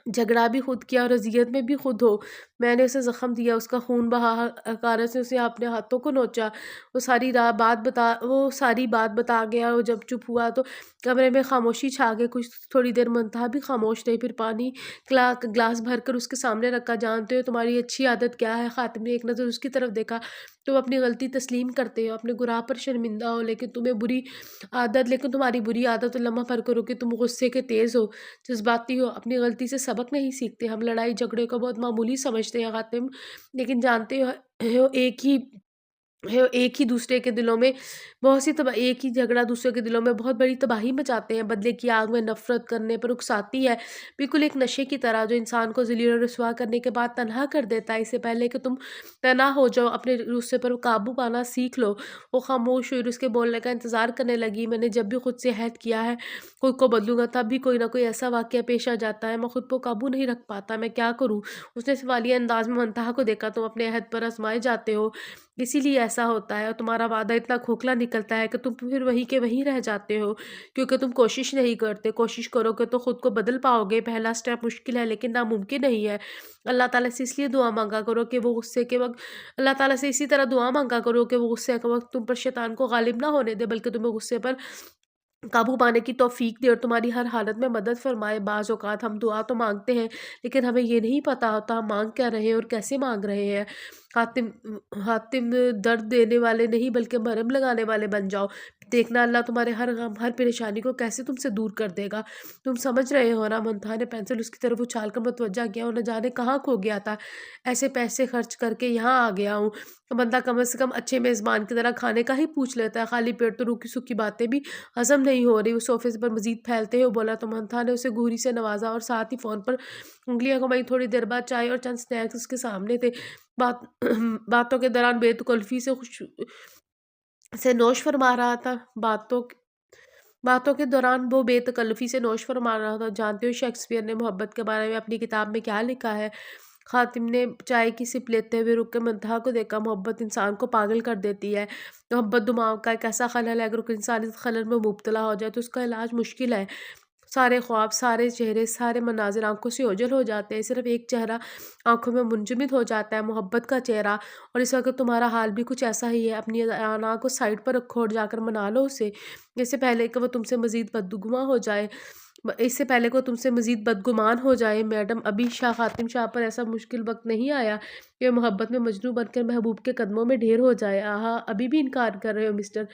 جھگڑا بھی خود کیا اور اذیت میں بھی خود ہو۔ میں نے اسے زخم دیا، اس کا خون بہا، حقارت سے اسے اپنے ہاتھوں کو نوچا۔ وہ ساری بات بتا گیا۔ وہ جب چپ ہوا تو کمرے میں خاموشی چھا گئی۔ کچھ تھوڑی دیر منتہا بھی خاموش رہی، پھر پانی گلاس بھر کر اس کے سامنے رکھا۔ جانتے ہو تمہاری اچھی عادت کیا ہے؟ خاتم نے ایک نظر اس کی طرف دیکھا۔ تم اپنی غلطی تسلیم کرتے ہو، اپنے گناہ پر شرمندہ ہو، لیکن تمہاری بری عادت لمحہ بھر کو رکے۔ تم غصے کے تیز ہو، جذباتی ہو، اپنی غلطی سے سبق نہیں سیکھتے۔ ہم لڑائی جھگڑے کو بہت معمولی سمجھتے ہیں خاتم، لیکن جانتے ہو ایک ہی جھگڑا دوسرے کے دلوں میں بہت بڑی تباہی مچاتے ہیں۔ بدلے کی آگ میں نفرت کرنے پر اکساتی ہے، بالکل ایک نشے کی طرح جو انسان کو ذلیل اور رسوا کرنے کے بعد تنہا کر دیتا ہے۔ اس سے پہلے کہ تم تنہا ہو جاؤ اپنے غصے پر قابو پانا سیکھ لو۔ وہ خاموش ہوئی اور اس کے بولنے کا انتظار کرنے لگی۔ میں نے جب بھی خود سے عہد کیا ہے خود کو بدلوں گا، تب بھی کوئی نہ کوئی ایسا واقعہ پیش آ جاتا ہے، میں خود کو قابو نہیں رکھ پاتا۔ میں کیا کروں؟ اس نے سوالیہ انداز میں منتہا کو دیکھا۔ تم اپنے عہد پر آزمائے جاتے ہو، اسی لیے ایسا ہوتا ہے، اور تمہارا وعدہ اتنا کھوکھلا نکلتا ہے کہ تم پھر وہیں کے وہیں رہ جاتے ہو، کیونکہ تم کوشش نہیں کرتے۔ کوشش کرو گے تو خود کو بدل پاؤ گے۔ پہلا سٹیپ مشکل ہے لیکن ناممکن نہیں ہے۔ اللہ تعالیٰ سے اس لیے دعا مانگا کرو کہ وہ غصے کے وقت تم پر شیطان کو غالب نہ ہونے دے، بلکہ تمہیں غصے پر قابو پانے کی توفیق دے اور تمہاری ہر حالت میں مدد فرمائے۔ بعض اوقات ہم دعا تو مانگتے ہیں لیکن ہمیں یہ نہیں پتا ہوتا ہم مانگ کیا رہے ہیں اور کیسے مانگ رہے ہیں۔ حاتم درد دینے والے نہیں بلکہ مرہم لگانے والے بن جاؤ۔ دیکھنا اللہ تمہارے ہر غم ہر پریشانی کو کیسے تم سے دور کر دے گا، تم سمجھ رہے ہو نا۔ منتہا نے پینسل اس کی طرف اچھال کر متوجہ کیا اور نہ جانے کہاں کھو گیا تھا، ایسے پیسے خرچ کر کے یہاں آ گیا ہوں، تو بندہ کم از کم اچھے میزبان کی طرح کھانے کا ہی پوچھ لیتا ہے، خالی پیٹ تو روکھی سکھی باتیں بھی ہضم نہیں ہو رہی۔ وہ صوفے پر مزید پھیلتے ہوئے بولا تو منتہا نے اسے گھوری سے نوازا اور ساتھ ہی فون پر انگلیاں گھمائی۔ تھوڑی دیر بعد چائے اور چند سنیکس اس کے سامنے تھے۔ باتوں کے دوران بے تکلفی سے نوش فرما رہا تھا باتوں کے دوران وہ بے تکلفی سے نوش فرما رہا تھا۔ جانتے ہو شیکسپیئر نے محبت کے بارے میں اپنی کتاب میں کیا لکھا ہے؟ خاتم نے چائے کی سپ لیتے ہوئے رک کے منتہا کو دیکھا۔ محبت انسان کو پاگل کر دیتی ہے۔ محبت دماغ کا ایک ایسا خلل ہے، اگر انسان اس خلل میں مبتلا ہو جائے تو اس کا علاج مشکل ہے۔ سارے خواب، سارے چہرے، سارے مناظر آنکھوں سے اوجھل ہو جاتے ہیں، صرف ایک چہرہ آنکھوں میں منجمد ہو جاتا ہے، محبت کا چہرہ۔ اور اس وقت تمہارا حال بھی کچھ ایسا ہی ہے۔ اپنی انا کو سائڈ پر رکھو اور جا کر منا لو اسے، اس سے پہلے کہ وہ تم سے مزید بدگمان ہو جائے۔ میڈم ابھی خاتم شاہ پر ایسا مشکل وقت نہیں آیا کہ وہ محبت میں مجنوں بن کر محبوب کے قدموں میں ڈھیر ہو جائے۔ آہا، ابھی بھی انکار کر رہے ہو مسٹر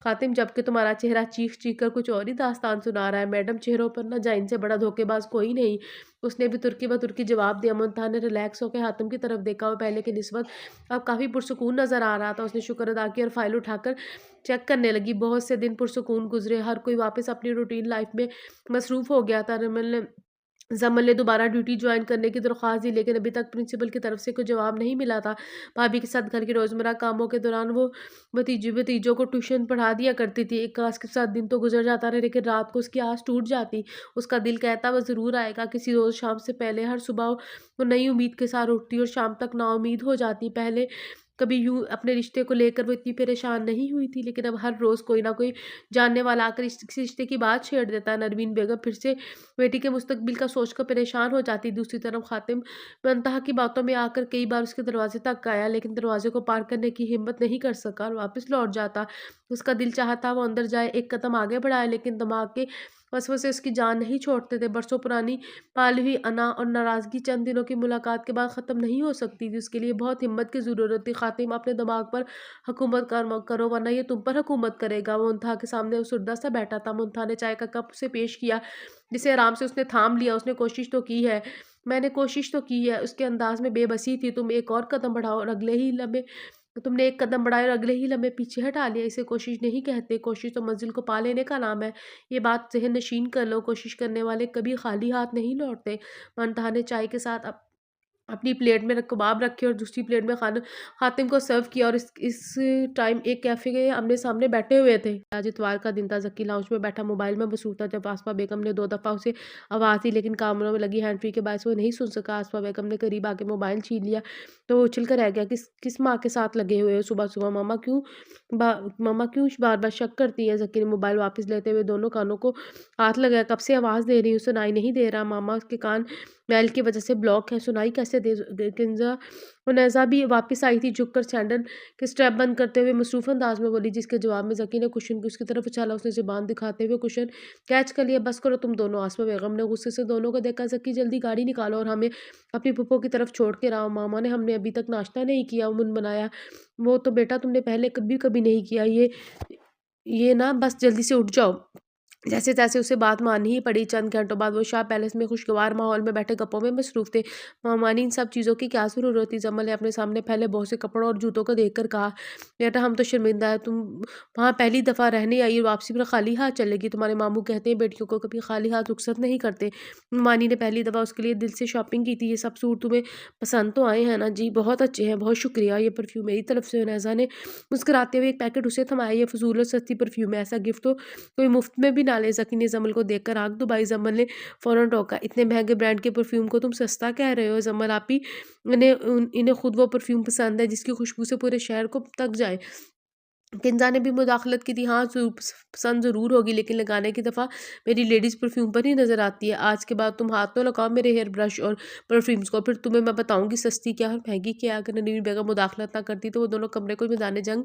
خاتم، جبکہ تمہارا چہرہ چیخ چیخ کر کچھ اور ہی داستان سنا رہا ہے۔ میڈم چہروں پر نہ جائیں، ان سے بڑا دھوکے باز کوئی نہیں۔ اس نے بھی ترکی بترکی جواب دیا۔ منتہا نے ریلیکس ہو کے خاتم کی طرف دیکھا، وہ پہلے کی نسبت اب کافی پرسکون نظر آ رہا تھا۔ اس نے شکر ادا کیا اور فائل اٹھا کر چیک کرنے لگی۔ بہت سے دن پرسکون گزرے، ہر کوئی واپس اپنی روٹین لائف میں مصروف ہو گیا تھا۔ زمل نے دوبارہ ڈیوٹی جوائن کرنے کی درخواست دی، لیکن ابھی تک پرنسپل کی طرف سے کوئی جواب نہیں ملا تھا۔ بھابھی کے ساتھ گھر کی روزمرہ کاموں کے دوران وہ بھتیجوں کو ٹیوشن پڑھا دیا کرتی تھی۔ ایک کاش کے ساتھ دن تو گزر جاتا رہا، لیکن رات کو اس کی آس ٹوٹ جاتی۔ اس کا دل کہتا وہ ضرور آئے گا کسی روز شام سے پہلے۔ ہر صبح وہ نئی امید کے ساتھ اٹھتی اور شام تک نا امید ہو جاتی۔ پہلے کبھی یوں اپنے رشتے کو لے کر وہ اتنی پریشان نہیں ہوئی تھی، لیکن اب ہر روز کوئی نہ کوئی جاننے والا آ کر کسی رشتے کی بات چھیڑ دیتا ہے۔ نرمین بیگم پھر سے بیٹی کے مستقبل کا سوچ کر پریشان ہو جاتی۔ دوسری طرف خاتم منتہا کی باتوں میں آ کر کئی بار اس کے دروازے تک آیا، لیکن دروازے کو پار کرنے کی ہمت نہیں کر سکا اور واپس لوٹ جاتا۔ اس کا دل چاہتا وہ اندر جائے، ایک قدم آگے بڑھائے، لیکن دماغ کے وسوسے اس کی جان نہیں چھوڑتے تھے۔ برسوں پرانی پالی ہوئی انا اور ناراضگی چند دنوں کی ملاقات کے بعد ختم نہیں ہو سکتی تھی۔ اس کے لیے بہت ہمت کی ضرورت تھی۔ خاتم اپنے دماغ پر حکومت کرو ورنہ یہ تم پر حکومت کرے گا۔ وہ منتہا کے سامنے افسردہ سا بیٹھا تھا۔ منتہا نے چائے کا کپ اسے پیش کیا، جسے آرام سے اس نے تھام لیا۔ اس نے کوشش تو کی ہے، میں نے کوشش تو کی ہے۔ اس کے انداز میں بے بسی تھی۔ تم نے ایک قدم بڑھایا اور اگلے ہی لمحے پیچھے ہٹا لیا۔ اسے کوشش نہیں کہتے، کوشش تو منزل کو پا لینے کا نام ہے۔ یہ بات ذہن نشین کر لو، کوشش کرنے والے کبھی خالی ہاتھ نہیں لوٹتے۔ منتہا نے چائے کے ساتھ اپنی پلیٹ میں کباب رکھے اور دوسری پلیٹ میں خاتم کو سرو کیا، اور اس ٹائم ایک کیفے کے آمنے سامنے بیٹھے ہوئے تھے۔ آج اتوار کا دن تھا۔ ذکی لاؤنج میں بیٹھا موبائل میں مصروف تھا۔ جب آسماء بیگم نے 2 دفعہ اسے آواز دی، لیکن کامروں میں لگی ہینڈ فری کے باعث وہ نہیں سن سکا۔ آسماء بیگم نے قریب آ کے موبائل چھین لیا تو وہ اچھل کر رہ گیا۔ کس ماں کے ساتھ لگے ہوئے ہو صبح صبح؟ ماما کیوں بار بار شک کرتی ہے؟ ذکی نے موبائل واپس لیتے ہوئے دونوں کانوں کو ہاتھ لگایا۔ کب سے آواز دے رہی ہوں، سنائی نہیں دے رہا؟ ماما کے کان میل کی وجہ سے بلاک ہے، سنائی کیسے دے؟ کنیزہ بھی واپس آئی تھی، جھک کر سینڈل کے سٹریپ بند کرتے ہوئے مصروف انداز میں بولی، جس کے جواب میں ذکی نے کشن کو اس کی طرف اچھالا۔ اس نے زبان دکھاتے ہوئے کشن کیچ کر لیا۔ بس کرو تم دونوں۔ آسماء بیگم نے غصے سے دونوں کو دیکھا۔ ذکی جلدی گاڑی نکالو اور ہمیں اپنی پھپھو کی طرف چھوڑ کے رہو۔ ماما نے ہم نے ابھی تک ناشتہ نہیں کیا، من بنایا۔ وہ تو بیٹا تم نے پہلے کبھی نہیں کیا، یہ نا بس جلدی سے اٹھ جاؤ۔ جیسے تیسے اسے بات ماننی ہی پڑی۔ چند گھنٹوں بعد وہ شاہ پیلس میں خوشگوار ماحول میں بیٹھے گپوں میں مصروف تھے۔ مامانی ان سب چیزوں کی کیا ضرورت تھی؟ زمل نے اپنے سامنے پھیلے بہت سے کپڑوں اور جوتوں کو دیکھ کر کہا، بیٹا ہم تو شرمندہ ہیں، تم وہاں پہلی دفعہ رہنے آئی اور واپسی پر خالی ہاتھ چلے گی۔ تمہارے ماموں کہتے ہیں بیٹیوں کو کبھی خالی ہاتھ رخصت نہیں کرتے۔ مامانی نے پہلی دفعہ اس کے لیے دل سے شاپنگ کی تھی۔ یہ سب سوٹ تمہیں پسند تو آئے ہیں نا؟ جی بہت اچھے ہیں، بہت شکریہ۔ یہ پرفیوم میری طرف سے۔ نیزا نے مسکراتے ہوئے ایک پیکٹ اسے تھمایا۔ یہ فضول اور سستی پرفیوم ہے، ایسا گفٹ تو کوئی مفت میں بھی نہ لے۔ ذکی نے زمل کو دیکھ کر آنکھ دبائی۔ زمل نے فوراً ٹوکا، اتنے مہنگے برانڈ کے پرفیوم کو تم سستا کہہ رہے ہو؟ زمل آپی انہیں خود وہ پرفیوم پسند ہے جس کی خوشبو سے پورے شہر کو تک جائے۔ کنزا نے بھی مداخلت کی تھی، ہاں پسند ضرور ہوگی، لیکن لگانے کی دفعہ میری لیڈیز پرفیوم پر ہی نظر آتی ہے۔ آج کے بعد تم ہاتھ تو لگاؤ میرے ہیئر برش اور پرفیومز کو، پھر تمہیں میں بتاؤں گی سستی کیا اور مہنگی کیا۔ اگر نرمین بیگم مداخلت نہ کرتی تو وہ دونوں کمرے کو میدان جنگ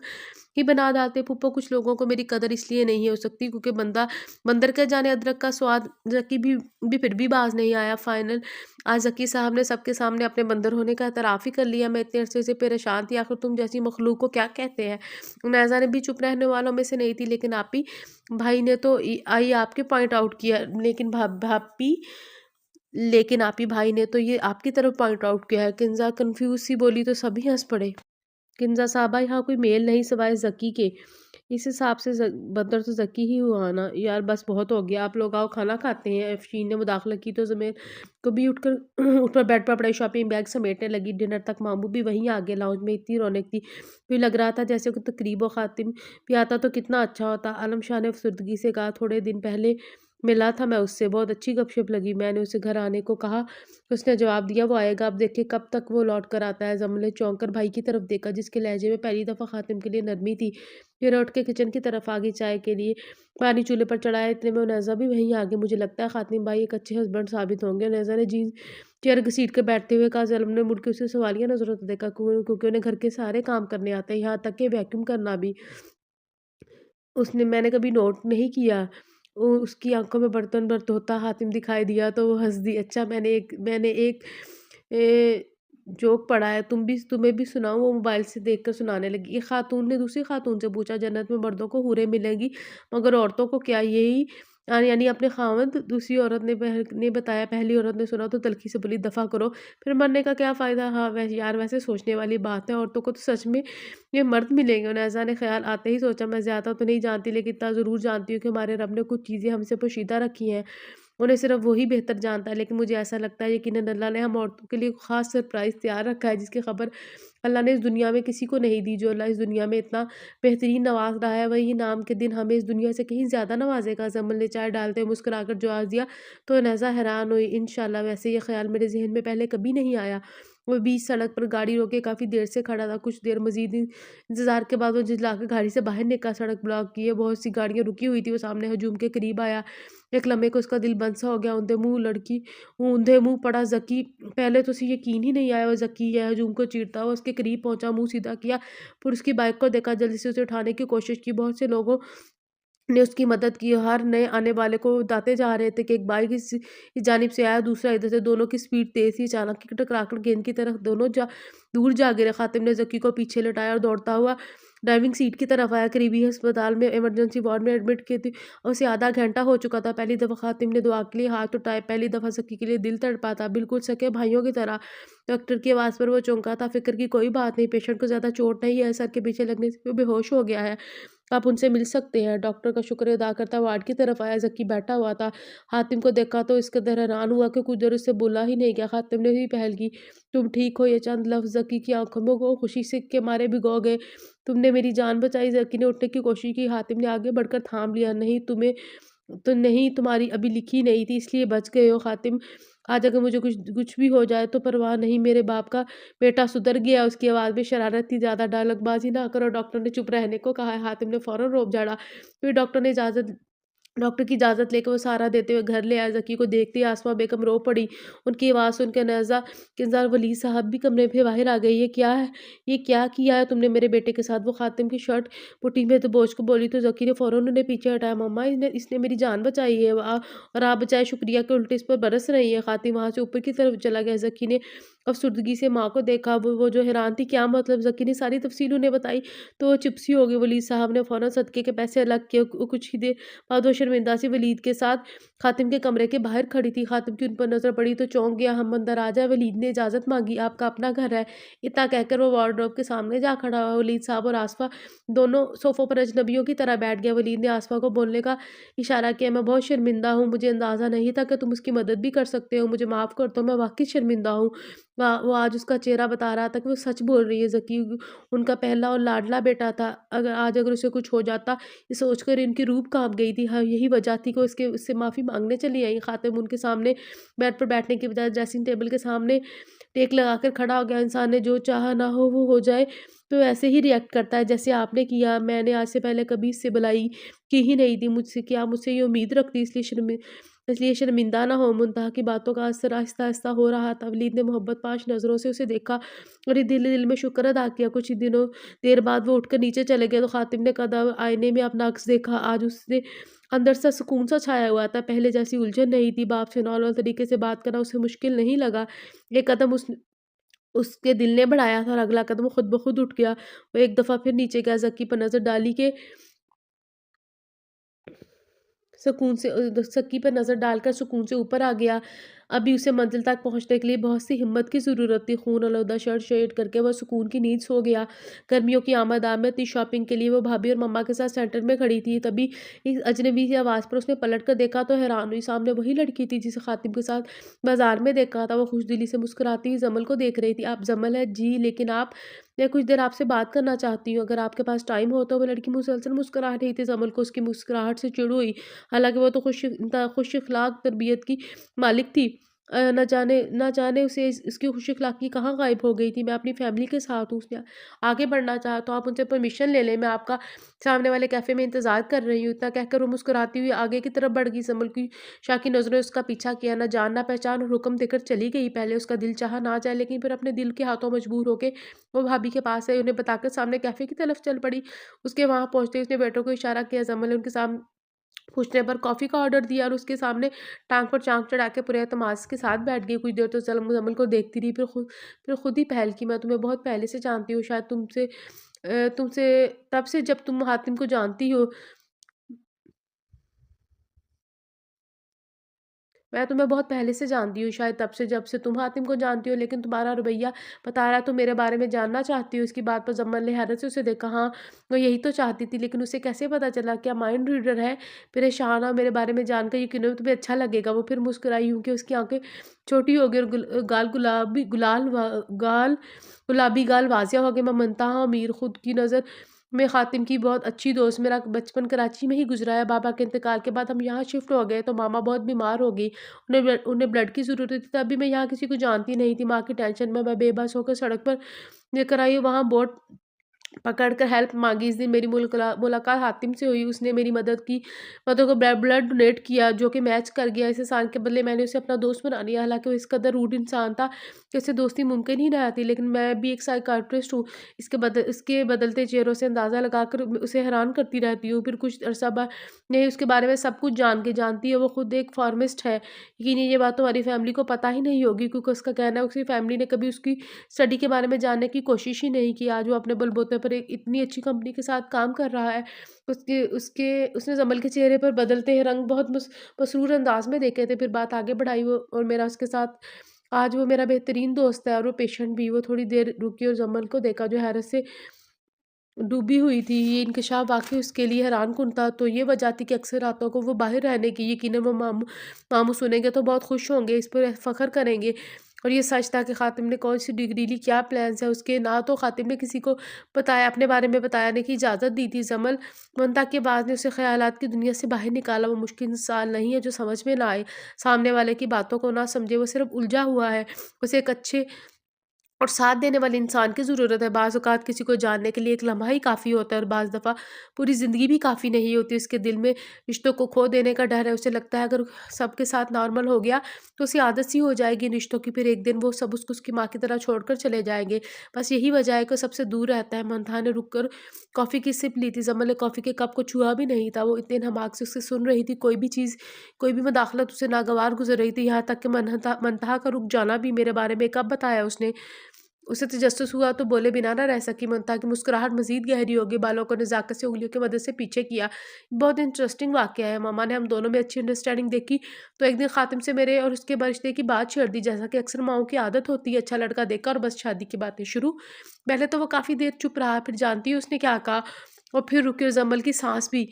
ہی بنا ڈالتے۔ پھپھو کچھ لوگوں کو میری قدر اس لیے نہیں ہو سکتی کیونکہ بندر کے جانے ادرک کا سواد۔ ذکی بھی پھر بھی باز نہیں آیا۔ فائنل آج ذکی صاحب نے سب کے سامنے اپنے بندر ہونے کا اعتراف ہی کر لیا۔ میں اتنے عرصے سے پریشان تھی، آخر تم جیسی مخلوق کو کیا کہتے ہیں؟ نیزا जाने भी चुप रहने वालों में से नहीं थी, लेकिन आपी भाई ने तो आई आपके पॉइंट आउट किया, लेकिन भापी लेकिन आपी भाई ने तो ये आपकी तरफ पॉइंट आउट किया है। किंजा कंफ्यूज सी बोली तो सभी हंस पड़े। किंजा साहबा, यहाँ कोई मेल नहीं सिवाय जकी के। इस हिसाब से बंदर तो जकी ही हुआ ना यार, बस बहुत हो गया, आप लोग आओ खाना खाते हैं। अफशीन ने मुदाखलत की तो जमीर को भी उठकर बेड पर पड़े शॉपिंग बैग समेटने लगी। डिनर तक मामू भी वहीं आगे लाउंज में इतनी रौनक थी, फिर लग रहा था जैसे कोई तकरीब व खातिम भी आता तो कितना अच्छा होता। आलम शाह ने अफसरदगी से कहा, थोड़े दिन पहले मिला था मैं उससे, बहुत अच्छी गपशप लगी। मैंने उसे घर आने को कहा, उसने जवाब दिया वो आएगा, अब देखिए कब तक वो लौट कर आता है। जमल ने चौंक कर भाई की तरफ देखा, जिसके लहजे में पहली दफ़ा खातिम के लिए नरमी थी। फिर उठ के किचन की तरफ आ गई चाय के लिए, पानी चूल्हे पर चढ़ाया। इतने में उनैज़ा भी वहीं आ गई। मुझे लगता है खातिम भाई एक अच्छे हस्बैंड साबित होंगे। उनैज़ा ने जीन्स चेयर घसीट कर बैठते हुए कहा। ज़लम ने मुड़ के उसे सवालिया नज़रों से देखा, क्योंकि उन्हें घर के सारे काम करने आते हैं, यहाँ तक कि वैक्यूम करना भी। उसने मैंने कभी नोट नहीं किया। उसकी आंखों में बर्तन भर धोता हातिम दिखाई दिया तो वो हंस दी। अच्छा, मैंने एक जोक पढ़ा है, तुम्हें भी सुनाऊं? वो मोबाइल से देखकर सुनाने लगी। एक खातून ने दूसरी खातून से पूछा, जन्नत में मर्दों को हूरें मिलेंगी मगर औरतों को क्या? यही यानी अपने खावंद? दूसरी औरत ने बताया। पहली औरत ने सुना तो तल्खी से बोली, दफा करो, फिर मरने का क्या फ़ायदा? हाँ वैसे यार, वैसे सोचने वाली बात है, औरतों को तो सच में ये मर्द मिलेंगे। उनैज़ा ने ख्याल आते ही सोचा, मैं ज़्यादा तो नहीं जानती, लेकिन इतना ज़रूर जानती हूँ कि हमारे रब ने कुछ चीज़ें हमसे पोशीदा रखी हैं, उन्हें सिर्फ वही बेहतर जानता है। लेकिन मुझे ऐसा लगता है यकीनन अल्लाह ने हम औरतों के लिए ख़ास सरप्राइज़ तैयार रखा है, जिसकी खबर अल्लाह ने इस दुनिया में किसी को नहीं दी। जो अल्लाह इस दुनिया में इतना बेहतरीन नवाज रहा है, वही नाम के दिन हमें इस दुनिया से कहीं ज़्यादा नवाजेगा। जमल ने चाय डालते हुए मुस्कुराकर जवाब दिया तो नज़ा हैरान हुई। इंशाल्लाह, वैसे ये ख्याल मेरे जहन में पहले कभी नहीं आया। वो बीच सड़क पर गाड़ी रोके काफ़ी देर से खड़ा था। कुछ देर मजीद इंतज़ार के बाद वो झिझलाकर गाड़ी से बाहर निकला। सड़क ब्लॉक की है, बहुत सी गाड़ियाँ रुकी हुई थी। वो सामने हजूम के करीब आया। एक लम्हे को उसका दिल बंद सा हो गया। ऊंधे मुंह पड़ा जकी। पहले तो उसे यकीन ही नहीं आया वो जकी है। हजूम को चीरता हुआ उसके करीब पहुंचा, मुंह सीधा किया, फिर उसकी बाइक को देखा, जल्दी से उसे उठाने की कोशिश की। बहुत से लोगों ने उसकी मदद की। हर नए आने वाले को बताते जा रहे थे कि एक बाइक इस जानिब से आया, दूसरा इधर से। दोनों की स्पीड तेज थी। अचानक ही टकराकर गेंद की तरफ दोनों दूर जा गिरे। खातिम ने जकी को पीछे लटाया और दौड़ता हुआ ड्राइविंग सीट की तरफ आया। करीबी अस्पताल में इमरजेंसी वार्ड में एडमिट की थी। उसे आधा घंटा हो चुका था। पहली दफ़ा खातिम ने दुआ के लिए हाथ उठाए। पहली दफ़ा जकी के लिए दिल तड़पा था, बिल्कुल सके भाइयों की तरह। डॉक्टर की आवाज़ पर वो चौंका था। फिक्र की कोई बात नहीं, पेशेंट को ज़्यादा चोट नहीं है, सर के पीछे लगने से वो बेहोश हो गया है, आप उनसे मिल सकते हैं। डॉक्टर का शुक्र अदा करता वार्ड की तरफ आया। जक्की बैठा हुआ था। हातिम को देखा तो इस कदर हैरान हुआ कि कुछ देर उससे बोला ही नहीं गया। खातिम ने भी पहल की, तुम ठीक हो? ये चंद लफ्ज़ जक्की की आंखों में वो खुशी से के मारे भिगो गए। तुमने मेरी जान बचाई। जक्की ने उठने की कोशिश की। हातिम ने आगे बढ़कर थाम लिया। नहीं, तुम्हारी अभी लिखी नहीं थी, इसलिए बच गए हो। खातिम, आज अगर मुझे कुछ कुछ भी हो जाए तो परवाह नहीं, मेरे बाप का बेटा सुधर गया। उसकी आवाज़ में शरारत थी। ज़्यादा डायलॉगबाजी ना करो, डॉक्टर ने चुप रहने को कहा है। हातिम ने फ़ौरन रोब झाड़ा। फिर डॉक्टर की इजाज़त लेकर वो सहारा देते हुए घर ले आए। ज़की को देखते ही आसमा बेगम रो पड़ी। उनकी आवाज़ सुनकर किंज़ार वली साहब भी कमरे में बाहर आ गए। ये क्या है? ये क्या किया है तुमने मेरे बेटे के साथ? वो खातिम की शर्ट पुट्टी में दबोच को बोली तो ज़की ने फ़ौरन उन्हें पीछे हटाया। मम्मा, इसने मेरी जान बचाई है, और आप बचाए शुक्रिया के उल्टे इस पर बरस रही है। खातिम वहाँ से ऊपर की तरफ चला गया। ज़की ने अफसुर्दगी से माँ को देखा। वो जो हैरान थी, क्या मतलब? ज़की ने सारी तफसील उन्हें बताई तो वो चुप सी हो गई। वली साहब ने फ़ौरन सदके के पैसे अलग किए। कुछ ही देर बाद वो शर्मिंदा सी वलीद के साथ खातिम के कमरे के बाहर खड़ी थी। खातिम की उन पर नज़र पड़ी तो चौंक गया। हम अंदर आ जाए, वलीद ने इजाज़त मांगी, आपका अपना घर है। इतना कहकर वो वार्डरोब के सामने जा खड़ा हुआ। वलीद साहब और आसफा दोनों सोफ़ों पर अजनबियों की तरह बैठ गए। वलीद ने आसफा को बोलने का इशारा किया, मैं बहुत शर्मिंदा हूँ, मुझे अंदाज़ा नहीं था कि तुम उसकी मदद भी कर सकते हो, मुझे माफ़ कर दो, मैं वाकई शर्मिंदा हूँ। वो आज उसका चेहरा बता रहा था कि वो सच बोल रही है। ज़की उनका पहला और लाडला बेटा था। अगर उसे कुछ हो जाता, ये सोचकर इनकी रूह काँप गई थी। हाँ, यही वजह थी कि उससे माफ़ी माँगने चली आई। खातिम उनके सामने बेड पर बैठने की बजाय ड्रेसिंग टेबल के सामने टेक लगाकर खड़ा हो गया। इंसान ने जो चाहा ना हो वो हो जाए तो ऐसे ही रिएक्ट करता है जैसे आपने किया। मैंने आज से पहले कभी इससे भलाई की ही नहीं थी मुझसे, कि आप मुझसे ये उम्मीद रखती, इसलिए शर्मिंदा ना हो। मुंतहा की बातों का असर आहिस्ता-आहिस्ता हो रहा था। वलीद ने मोहब्बत पाश नज़रों से उसे देखा और ये दिल में शुक्र अदा किया। कुछ ही देर बाद वो उठकर नीचे चले गए तो खातिम ने कदम आईने में अपना अक्स देखा। आज उससे अंदर सा सुकून सा छाया हुआ था। पहले जैसी उलझन नहीं थी। बाप से नॉर्मल तरीके से बात करना उसे मुश्किल नहीं लगा। एक कदम اس کے دل نے بڑھایا تھا اور اگلا قدم وہ خود بخود اٹھ گیا۔ وہ ایک دفعہ پھر نیچے گیا، زکی پر نظر ڈالی کہ سکون سے سکی پر نظر ڈال کر سکون سے اوپر آ گیا۔ ابھی اسے منزل تک پہنچنے کے لیے بہت سی ہمت کی ضرورت تھی۔ خون آلودہ شرٹ شیڈ کر کے وہ سکون کی نیند سو گیا۔ گرمیوں کی آمد تھی، شاپنگ کے لیے وہ بھابھی اور مما کے ساتھ سینٹر میں کھڑی تھی۔ تبھی ایک اجنبی سی آواز پر اس نے پلٹ کر دیکھا تو حیران ہوئی، سامنے وہی لڑکی تھی جسے خاتم کے ساتھ بازار میں دیکھا تھا۔ وہ خوش دلی سے مسکراتی ہوئی جمل کو دیکھ رہی تھی۔ آپ جمل ہے؟ جی، لیکن میں کچھ دیر آپ سے بات کرنا چاہتی ہوں، اگر آپ کے پاس ٹائم ہو تو۔ وہ لڑکی مسلسل مسکرا رہی تھی۔ جمل کو اس کی مسکراہٹ سے چڑ ہوئی، حالانکہ وہ تو خوش اخلاق تربیت کی مالک تھی۔ نہ جانے اسے اس کی خوش اخلاقی کہاں غائب ہو گئی تھی۔ میں اپنی فیملی کے ساتھ ہوں، اس نے آگے بڑھنا چاہا تو آپ ان سے پرمیشن لے لیں، میں آپ کا سامنے والے کیفے میں انتظار کر رہی ہوں۔ اتنا کہہ کر وہ مسکراتی ہوئی آگے کی طرف بڑھ گئی۔ جمل کی شاکی نظروں نے اس کا پیچھا کیا، نہ جان نہ پہچان، اور حکم دے کر چلی گئی۔ پہلے اس کا دل چاہا نہ جائے، لیکن پھر اپنے دل کے ہاتھوں مجبور ہو کے وہ بھابھی کے پاس آئی، انہیں بتا کر سامنے کیفے کی طرف چل پڑی۔ اس کے وہاں پہنچتے اس نے ویٹر کو اشارہ کیا۔ جمل نے ان کے سامنے پوچھنے پر کافی کا آرڈر دیا اور اس کے سامنے ٹانگ پر ٹانگ چڑھا کے پورے اعتماد کے ساتھ بیٹھ گئی۔ کچھ دیر تو جمل کو دیکھتی رہی، پھر خود ہی پہل کی۔ میں تمہیں بہت پہلے سے جانتی ہوں، شاید تم سے تب سے جب تم حاتم کو جانتی ہو۔ میں تمہیں بہت پہلے سے جانتی ہوں، شاید تب سے جب سے تم حاتم کو جانتی ہو، لیکن تمہارا رویہ بتا رہا تم میرے بارے میں جاننا چاہتی ہو۔ اس کی بات پر جمل نے حیرت سے اسے دیکھا۔ ہاں، وہ یہی تو چاہتی تھی، لیکن اسے کیسے پتا چلا؟ کیا مائنڈ ریڈر ہے؟ پریشان اور میرے بارے میں جان کر یقیناً تمہیں اچھا لگے گا۔ وہ پھر مسکرائی، یوں کہ اس کی آنکھیں چھوٹی ہو گئی اور گلابی گال واضح ہو گئے۔ میں منتہا امیر خود کی نظر میں خاتم کی بہت اچھی دوست، میرا بچپن کراچی میں ہی گزرا ہے۔ بابا کے انتقال کے بعد ہم یہاں شفٹ ہو گئے تو ماما بہت بیمار ہو گئی، انہیں بلڈ کی ضرورت تھی۔ تبھی میں یہاں کسی کو جانتی نہیں تھی، ماں کی ٹینشن میں بے بس ہو کر سڑک پر لے کر آئی، وہاں بوٹ پکڑ کر ہیلپ مانگی۔ اس دن میری ملاقات حاتم سے ہوئی، اس نے میری مدد کو بلڈ ڈونیٹ کیا جو کہ میچ کر گیا۔ اس احسان کے بدلے میں نے اسے اپنا دوست بنا لیا، حالانکہ وہ اس قدر روڈ انسان تھا کہ اس سے دوستی ممکن ہی نہ تھی۔ لیکن میں بھی ایک سائیکیٹرسٹ ہوں، اس کے بدلتے چہروں سے اندازہ لگا کر اسے حیران کرتی رہتی ہوں۔ پھر کچھ عرصہ بعد نہیں، اس کے بارے میں سب کچھ جانتی ہے۔ وہ خود ایک فارماسسٹ ہے۔ یقیناً یہ بات تمہاری فیملی کو پتہ ہی نہیں ہوگی، کیونکہ اس کا کہنا ہے اس کی فیملی نے کبھی اس کی اسٹڈی کے بارے میں جاننے کی کوشش ہی نہیں کی۔ آج وہ اپنے بل بوتے پر ایک اتنی اچھی کمپنی کے ساتھ کام کر رہا ہے۔ اس نے جمل کے چہرے پر بدلتے رنگ بہت مسرور انداز میں دیکھے تھے، پھر بات آگے بڑھائی، اور میرا اس کے ساتھ آج وہ میرا بہترین دوست ہے، اور وہ پیشنٹ بھی۔ وہ تھوڑی دیر رکی اور جمل کو دیکھا جو حیرت سے ڈوبی ہوئی تھی۔ یہ انکشاف واقعی اس کے لیے حیران کن تھا۔ تو یہ وجہ تھی کہ اکثر راتوں کو وہ باہر رہنے کی، یقیناً وہ ماموں سنیں گے تو بہت خوش ہوں گے، اس پر فخر کریں گے۔ اور یہ سچ تھا کہ خاتم نے کون سی ڈگری لی، کیا پلانز ہیں اس کے، نہ تو خاتم نے کسی کو اپنے بارے میں بتانے کی اجازت دی تھی۔ جمل منتا کے بعد نے اسے خیالات کی دنیا سے باہر نکالا۔ وہ مشکل انسان نہیں ہے جو سمجھ میں نہ آئے، سامنے والے کی باتوں کو نہ سمجھے، وہ صرف الجھا ہوا ہے۔ اسے ایک اچھے اور ساتھ دینے والے انسان کی ضرورت ہے۔ بعض اوقات کسی کو جاننے کے لیے ایک لمحہ ہی کافی ہوتا ہے، اور بعض دفعہ پوری زندگی بھی کافی نہیں ہوتی۔ اس کے دل میں رشتوں کو کھو دینے کا ڈر ہے۔ اسے لگتا ہے اگر سب کے ساتھ نارمل ہو گیا تو اسے عادت سی ہو جائے گی ان رشتوں کی، پھر ایک دن وہ سب اس کی ماں کی طرح چھوڑ کر چلے جائیں گے۔ بس یہی وجہ ہے کہ سب سے دور رہتا ہے۔ منتھا نے رک کر کافی کی سپ لی تھی۔ جمل نے کافی کے کپ کو چھوا بھی نہیں تھا، وہ اتنے انہماک سے اسے سن رہی تھی۔ کوئی بھی مداخلت اسے ناگوار گزر رہی تھی، یہاں تک کہ منتہا کا رک جانا بھی۔ میرے بارے میں کب بتایا اس نے؟ اسے تجسس ہوا تو بولے بنا نہ رہ سکی۔ منتہا کی مسکراہٹ مزید گہری ہوگی، بالوں کو نزاکت سے انگلیوں کی مدد سے پیچھے کیا۔ بہت انٹرسٹنگ واقعہ ہے، ماما نے ہم دونوں میں اچھی انڈرسٹینڈنگ دیکھی تو ایک دن خاتم سے میرے اور اس کے رشتے کی بات چھیڑ دی، جیسا کہ اکثر ماؤں کی عادت ہوتی ہے۔ اچھا لڑکا دیکھا اور بس شادی کی باتیں شروع۔ پہلے تو وہ کافی دیر چپ رہا، پھر جانتی ہے اس نے کیا کہا؟ اور پھر رکی اور جمل کی سانس بھی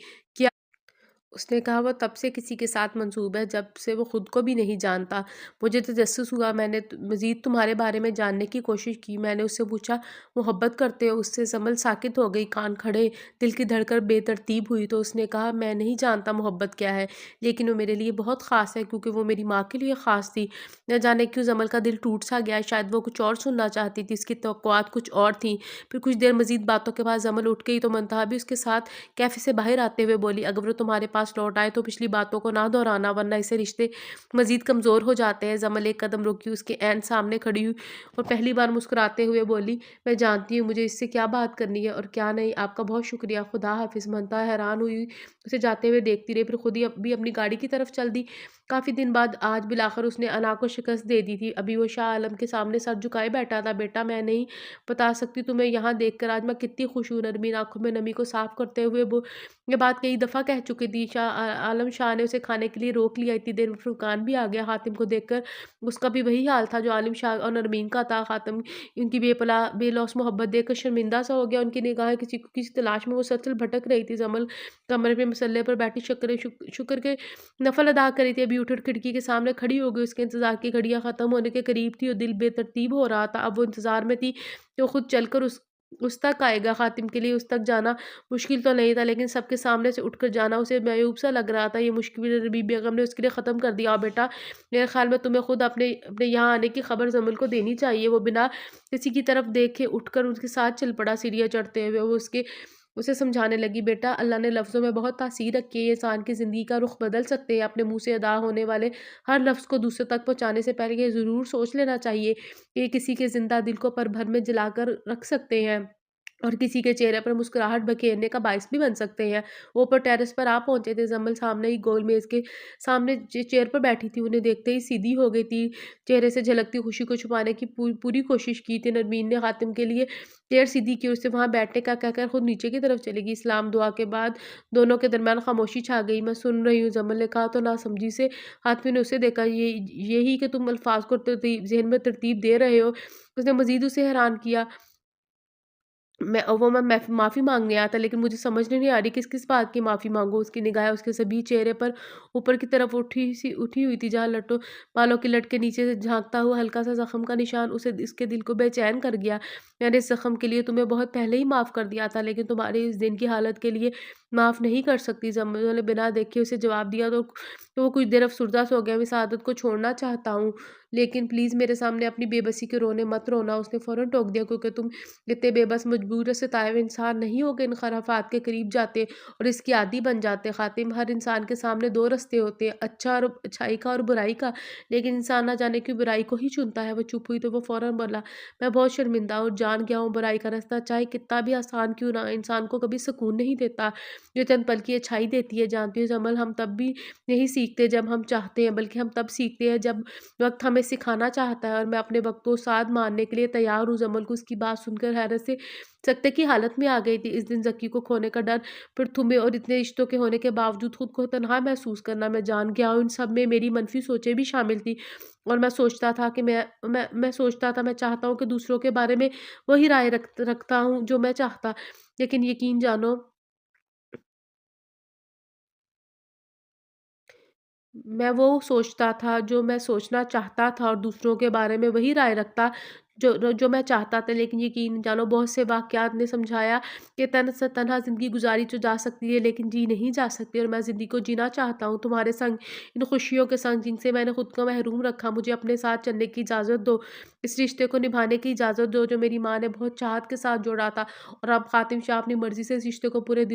اس نے کہا وہ تب سے کسی کے ساتھ منسوب ہے جب سے وہ خود کو بھی نہیں جانتا۔ مجھے تجسس ہوا، میں نے مزید تمہارے بارے میں جاننے کی کوشش کی۔ میں نے اس سے پوچھا محبت کرتے ہو اس سے؟ جمل ساکت ہو گئی، کان کھڑے، دل کی دھڑکن بے ترتیب ہوئی۔ تو اس نے کہا میں نہیں جانتا محبت کیا ہے، لیکن وہ میرے لیے بہت خاص ہے کیونکہ وہ میری ماں کے لیے خاص تھی۔ نہ جانے کیوں جمل کا دل ٹوٹ سا گیا، شاید وہ کچھ اور سننا چاہتی تھی، اس کی توقعات کچھ اور تھیں۔ پھر کچھ دیر مزید باتوں کے بعد جمل اٹھ گئی تو منتہا بھی اس کے ساتھ کیفے سے باہر آتے ہوئے بولی اگر وہ تمہارے پاس पास लौट आए तो पिछली बातों को ना दोहराना, वरना इससे रिश्ते मज़ीद कमज़ोर हो जाते हैं। जमल एक कदम रुकी, उसके ऐन सामने खड़ी हुई और पहली बार मुस्कुराते हुए बोली, मैं जानती हूँ मुझे इससे क्या बात करनी है और क्या नहीं। आपका बहुत शुक्रिया, खुदा हाफिज़। मनता हैरान हुई उसे जाते हुए देखती रही, फिर खुद ही भी अपनी गाड़ी की तरफ चल दी। काफ़ी दिन बाद आज बिलाखिर उसने अना को शिकस्त दे दी थी। अभी वो शाह आलम के सामने सर झुकाए बैठा था। बेटा, मैं नहीं बता सकती तुम्हें यहाँ देखकर आज मैं कितनी खुश हूँ। नरमीन आंखों में नमी को साफ करते हुए वो ये बात कई दफ़ा कह चुकी थी। आलम शाह ने उसे खाने के लिए रोक लिया। इतनी देर में फुरकान भी आ गया। हातिम को देखकर उसका भी वही हाल था जो आलिम शाह और नरमीन का था। हातिम उनकी बेलौस मोहब्बत देखकर शर्मिंदा सा हो गया। उनकी निगाहें किसी तलाश में वो सलसल भटक रही थी। जमल कमरे में मसल्ले पर बैठी शुक्र के नफल अदा करी थी। अभी उठ खिड़की के सामने खड़ी हो गई। उसके इंतजार की घड़ियां खत्म होने के करीब थी और दिल बेतरतीब हो रहा था। अब वो इंतजार में थी तो खुद चलकर उस तक आएगा। खातिम के लिए उस तक जाना मुश्किल तो नहीं था, लेकिन सबके सामने से उठकर जाना उसे मायूब सा लग रहा था। ये मुश्किल बीबी बेगम ने उसके लिए ख़त्म कर दिया। बेटा, मेरे ख्याल में तुम्हें खुद अपने अपने यहाँ आने की खबर जमल को देनी चाहिए। वो बिना किसी की तरफ देखे उठकर उसके साथ चल पड़ा। सीढ़ियाँ चढ़ते हुए वो उसे समझाने लगी, बेटा, अल्लाह ने लफ्ज़ों में बहुत तासीर रखी है। ये इंसान की ज़िंदगी का रुख बदल सकते हैं। अपने मुंह से अदा होने वाले हर लफ्ज़ को दूसरे तक पहुँचाने से पहले ये ज़रूर सोच लेना चाहिए कि ये किसी के ज़िंदा दिल को पल भर में जलाकर रख सकते हैं और किसी के चेहरे पर मुस्कुराहट बखेरने का बायस भी बन सकते हैं। वो ऊपर टेरेस पर आ पहुंचे थे। जमल सामने ही गोल मेज़ के सामने चेयर पर बैठी थी। उन्हें देखते ही सीधी हो गई थी। चेहरे से झलकती खुशी को छुपाने की पूरी कोशिश की थी। नरमीन ने खातिम के लिए चेयर सीधी की, उससे वहां बैठने का कहकर खुद नीचे की तरफ चलेगी। इस्लाम दुआ के बाद दोनों के दरमियान खामोशी छा गई। मैं सुन रही हूँ, जमल ने कहा तो ना समझी से खातिम ने उसे देखा। यही कि तुम अल्फाज को जहन में तरतीब दे रहे हो। उसने मजीद उसे हैरान किया। मैं माफ़ी माँगने आया था, लेकिन मुझे समझ नहीं आ रही किस-किस बात की माफ़ी माँगूँ। उसकी निगाहें उसके सभी चेहरे पर ऊपर की तरफ उठी हुई थी, जहाँ बालों की लट के नीचे से झाँकता हुआ हल्का-सा ज़ख्म का निशान उसे इसके दिल को बेचैन कर गया। मैंने इस ज़ख्म के लिए तुम्हें बहुत पहले ही माफ़ कर दिया था, लेकिन तुम्हारी इस दिन की हालत के लिए माफ़ नहीं कर सकती। जमल ने बिना देखे उसे जवाब दिया तो वो कुछ देर अफ़सरदा सा हो गया। मैं इस आदत को छोड़ना चाहता हूँ, लेकिन प्लीज़ मेरे सामने अपनी बेबसी के रोने मत रोना। उसने फ़ौरन टोक दिया, क्योंकि तुम इतने बेबस मजबूर और सताए हुए इंसान नहीं हो गए इन खराफात के करीब जाते और इसकी आदी बन जाते। खातिम, हर इंसान के सामने दो रास्ते होते हैं, अच्छाई का और बुराई का, लेकिन इंसान ना जाने क्यों बुराई को ही चुनता है। वो चुप हुई तो वो फौरन बोला, मैं बहुत शर्मिंदा और जान गया हूँ बुराई का रास्ता चाहे कितना भी आसान क्यों ना इंसान को कभी सुकून नहीं देता जो चंद पल की अच्छाई देती है। जानती हूँ जमल, हम तब भी नहीं सीखते जब हम चाहते हैं, बल्कि हम तब सीखते हैं जब वक्त हमें सिखाना चाहता है। और मैं अपने वक्त को साथ मानने के लिए तैयार हूँ। जमल को उसकी बात सुनकर हैरत से सकते की हालत में आ गई थी। इस दिन ज़की को खोने का डर, फिर तुम्हें और इतने रिश्तों के होने के बावजूद खुद को तन्हा महसूस करना, मैं जान गया हूँ इन सब में मेरी मनफी सोचें भी शामिल थी। और मैं सोचता था कि मैं सोचता था, मैं चाहता हूँ कि दूसरों के बारे में वही राय रखता हूँ जो मैं चाहता, लेकिन यकीन जानो मैं वो सोचता था जो मैं सोचना चाहता था और दूसरों के बारे में वही राय रखता जो मैं चाहता था। लेकिन यकीन जानो बहुत से वाक़यात ने समझाया कि तन्हा ज़िंदगी गुज़ारी तो जा सकती है, लेकिन जी नहीं जा सकती। और मैं ज़िंदगी को जीना चाहता हूँ तुम्हारे संग, इन खुशियों के संग जिनसे मैंने खुद को महरूम रखा। मुझे अपने साथ चलने की इजाज़त दो, इस रिश्ते को निभाने की इजाज़त दो जो मेरी माँ ने बहुत चाहत के साथ जोड़ा था। और अब ख़ातिम शाह अपनी मर्ज़ी से इस रिश्ते को पूरे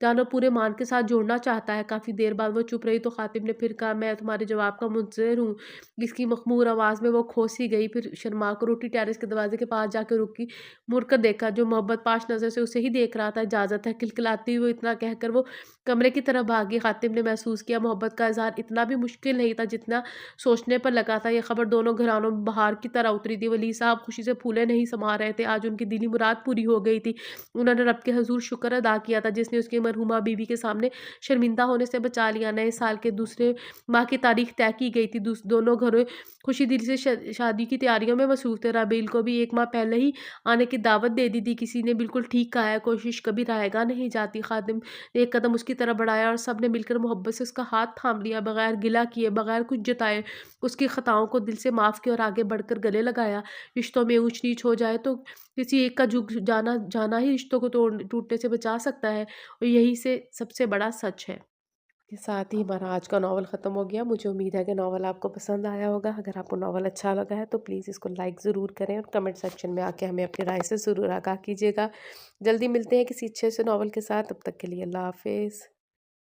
जानो पूरे मान के साथ जोड़ना चाहता है। काफ़ी देर बाद वो चुप रही तो ख़ातिम ने फिर कहा, मैं तुम्हारे जवाब का मुंतज़िर हूँ। इसकी मख़मूर आवाज़ में वो खो सी गई, फिर शर्मा कर उठी, टेरेस के दरवाज़े के पास जाकर रुकी, मुड़कर देखा जो मोहब्बत पाश नज़र से उसे ही देख रहा था। इजाज़त है, खिलखिलाती हुई इतना कहकर वो कमरे की तरफ भागी। ख़ातिम ने महसूस किया मोहब्बत का इज़हार इतना भी मुश्किल नहीं था जितना सोचने पर लगा था। ये ख़बर दोनों घरानों में बहार की तरह उतरी थी। वली साहब खुशी से फूले नहीं समा रहे थे। आज उनकी दिली मुराद पूरी हो गई थी। उन्होंने रब के हज़ूर शुक्र अदा किया था जिसने उसकी मरहूमा बीवी के सामने शर्मिंदा होने से बचा लिया। नए साल के दूसरे माह की तारीख तय की गई थी। दोनों घरों खुशी दिल से शादी की तैयारियों में मसरूफ थे। राबेल को भी 1 माह पहले ही आने की दावत दे दी थी। किसी ने बिल्कुल ठीक कहा है, कोशिश कभी रायगा नहीं जाती। खादिम ने एक कदम उसकी तरफ बढ़ाया और सब ने मिलकर मोहब्बत से उसका हाथ थाम लिया, बगैर गिला किए, बगैर कुछ जताए उसकी खताओं को दिल से माफ़ किया और आगे बढ़कर गले लगाया। रिश्तों में ऊंच नीच हो जाए तो किसी एक का झुक जाना जाना ही रिश्तों को टूटने से बचा सकता है, और यही से सबसे बड़ा सच है। के साथ ही हमारा आज का नॉवल ख़त्म हो गया। मुझे उम्मीद है कि नॉवल आपको पसंद आया होगा। अगर आपको नॉवल अच्छा लगा है तो प्लीज़ इसको लाइक ज़रूर करें और कमेंट सेक्शन में आके हमें अपनी राय से ज़रूर आगाह कीजिएगा। जल्दी मिलते हैं किसी अच्छे से नॉवल के साथ, तब तक के लिए अल्लाह हाफ़िज़।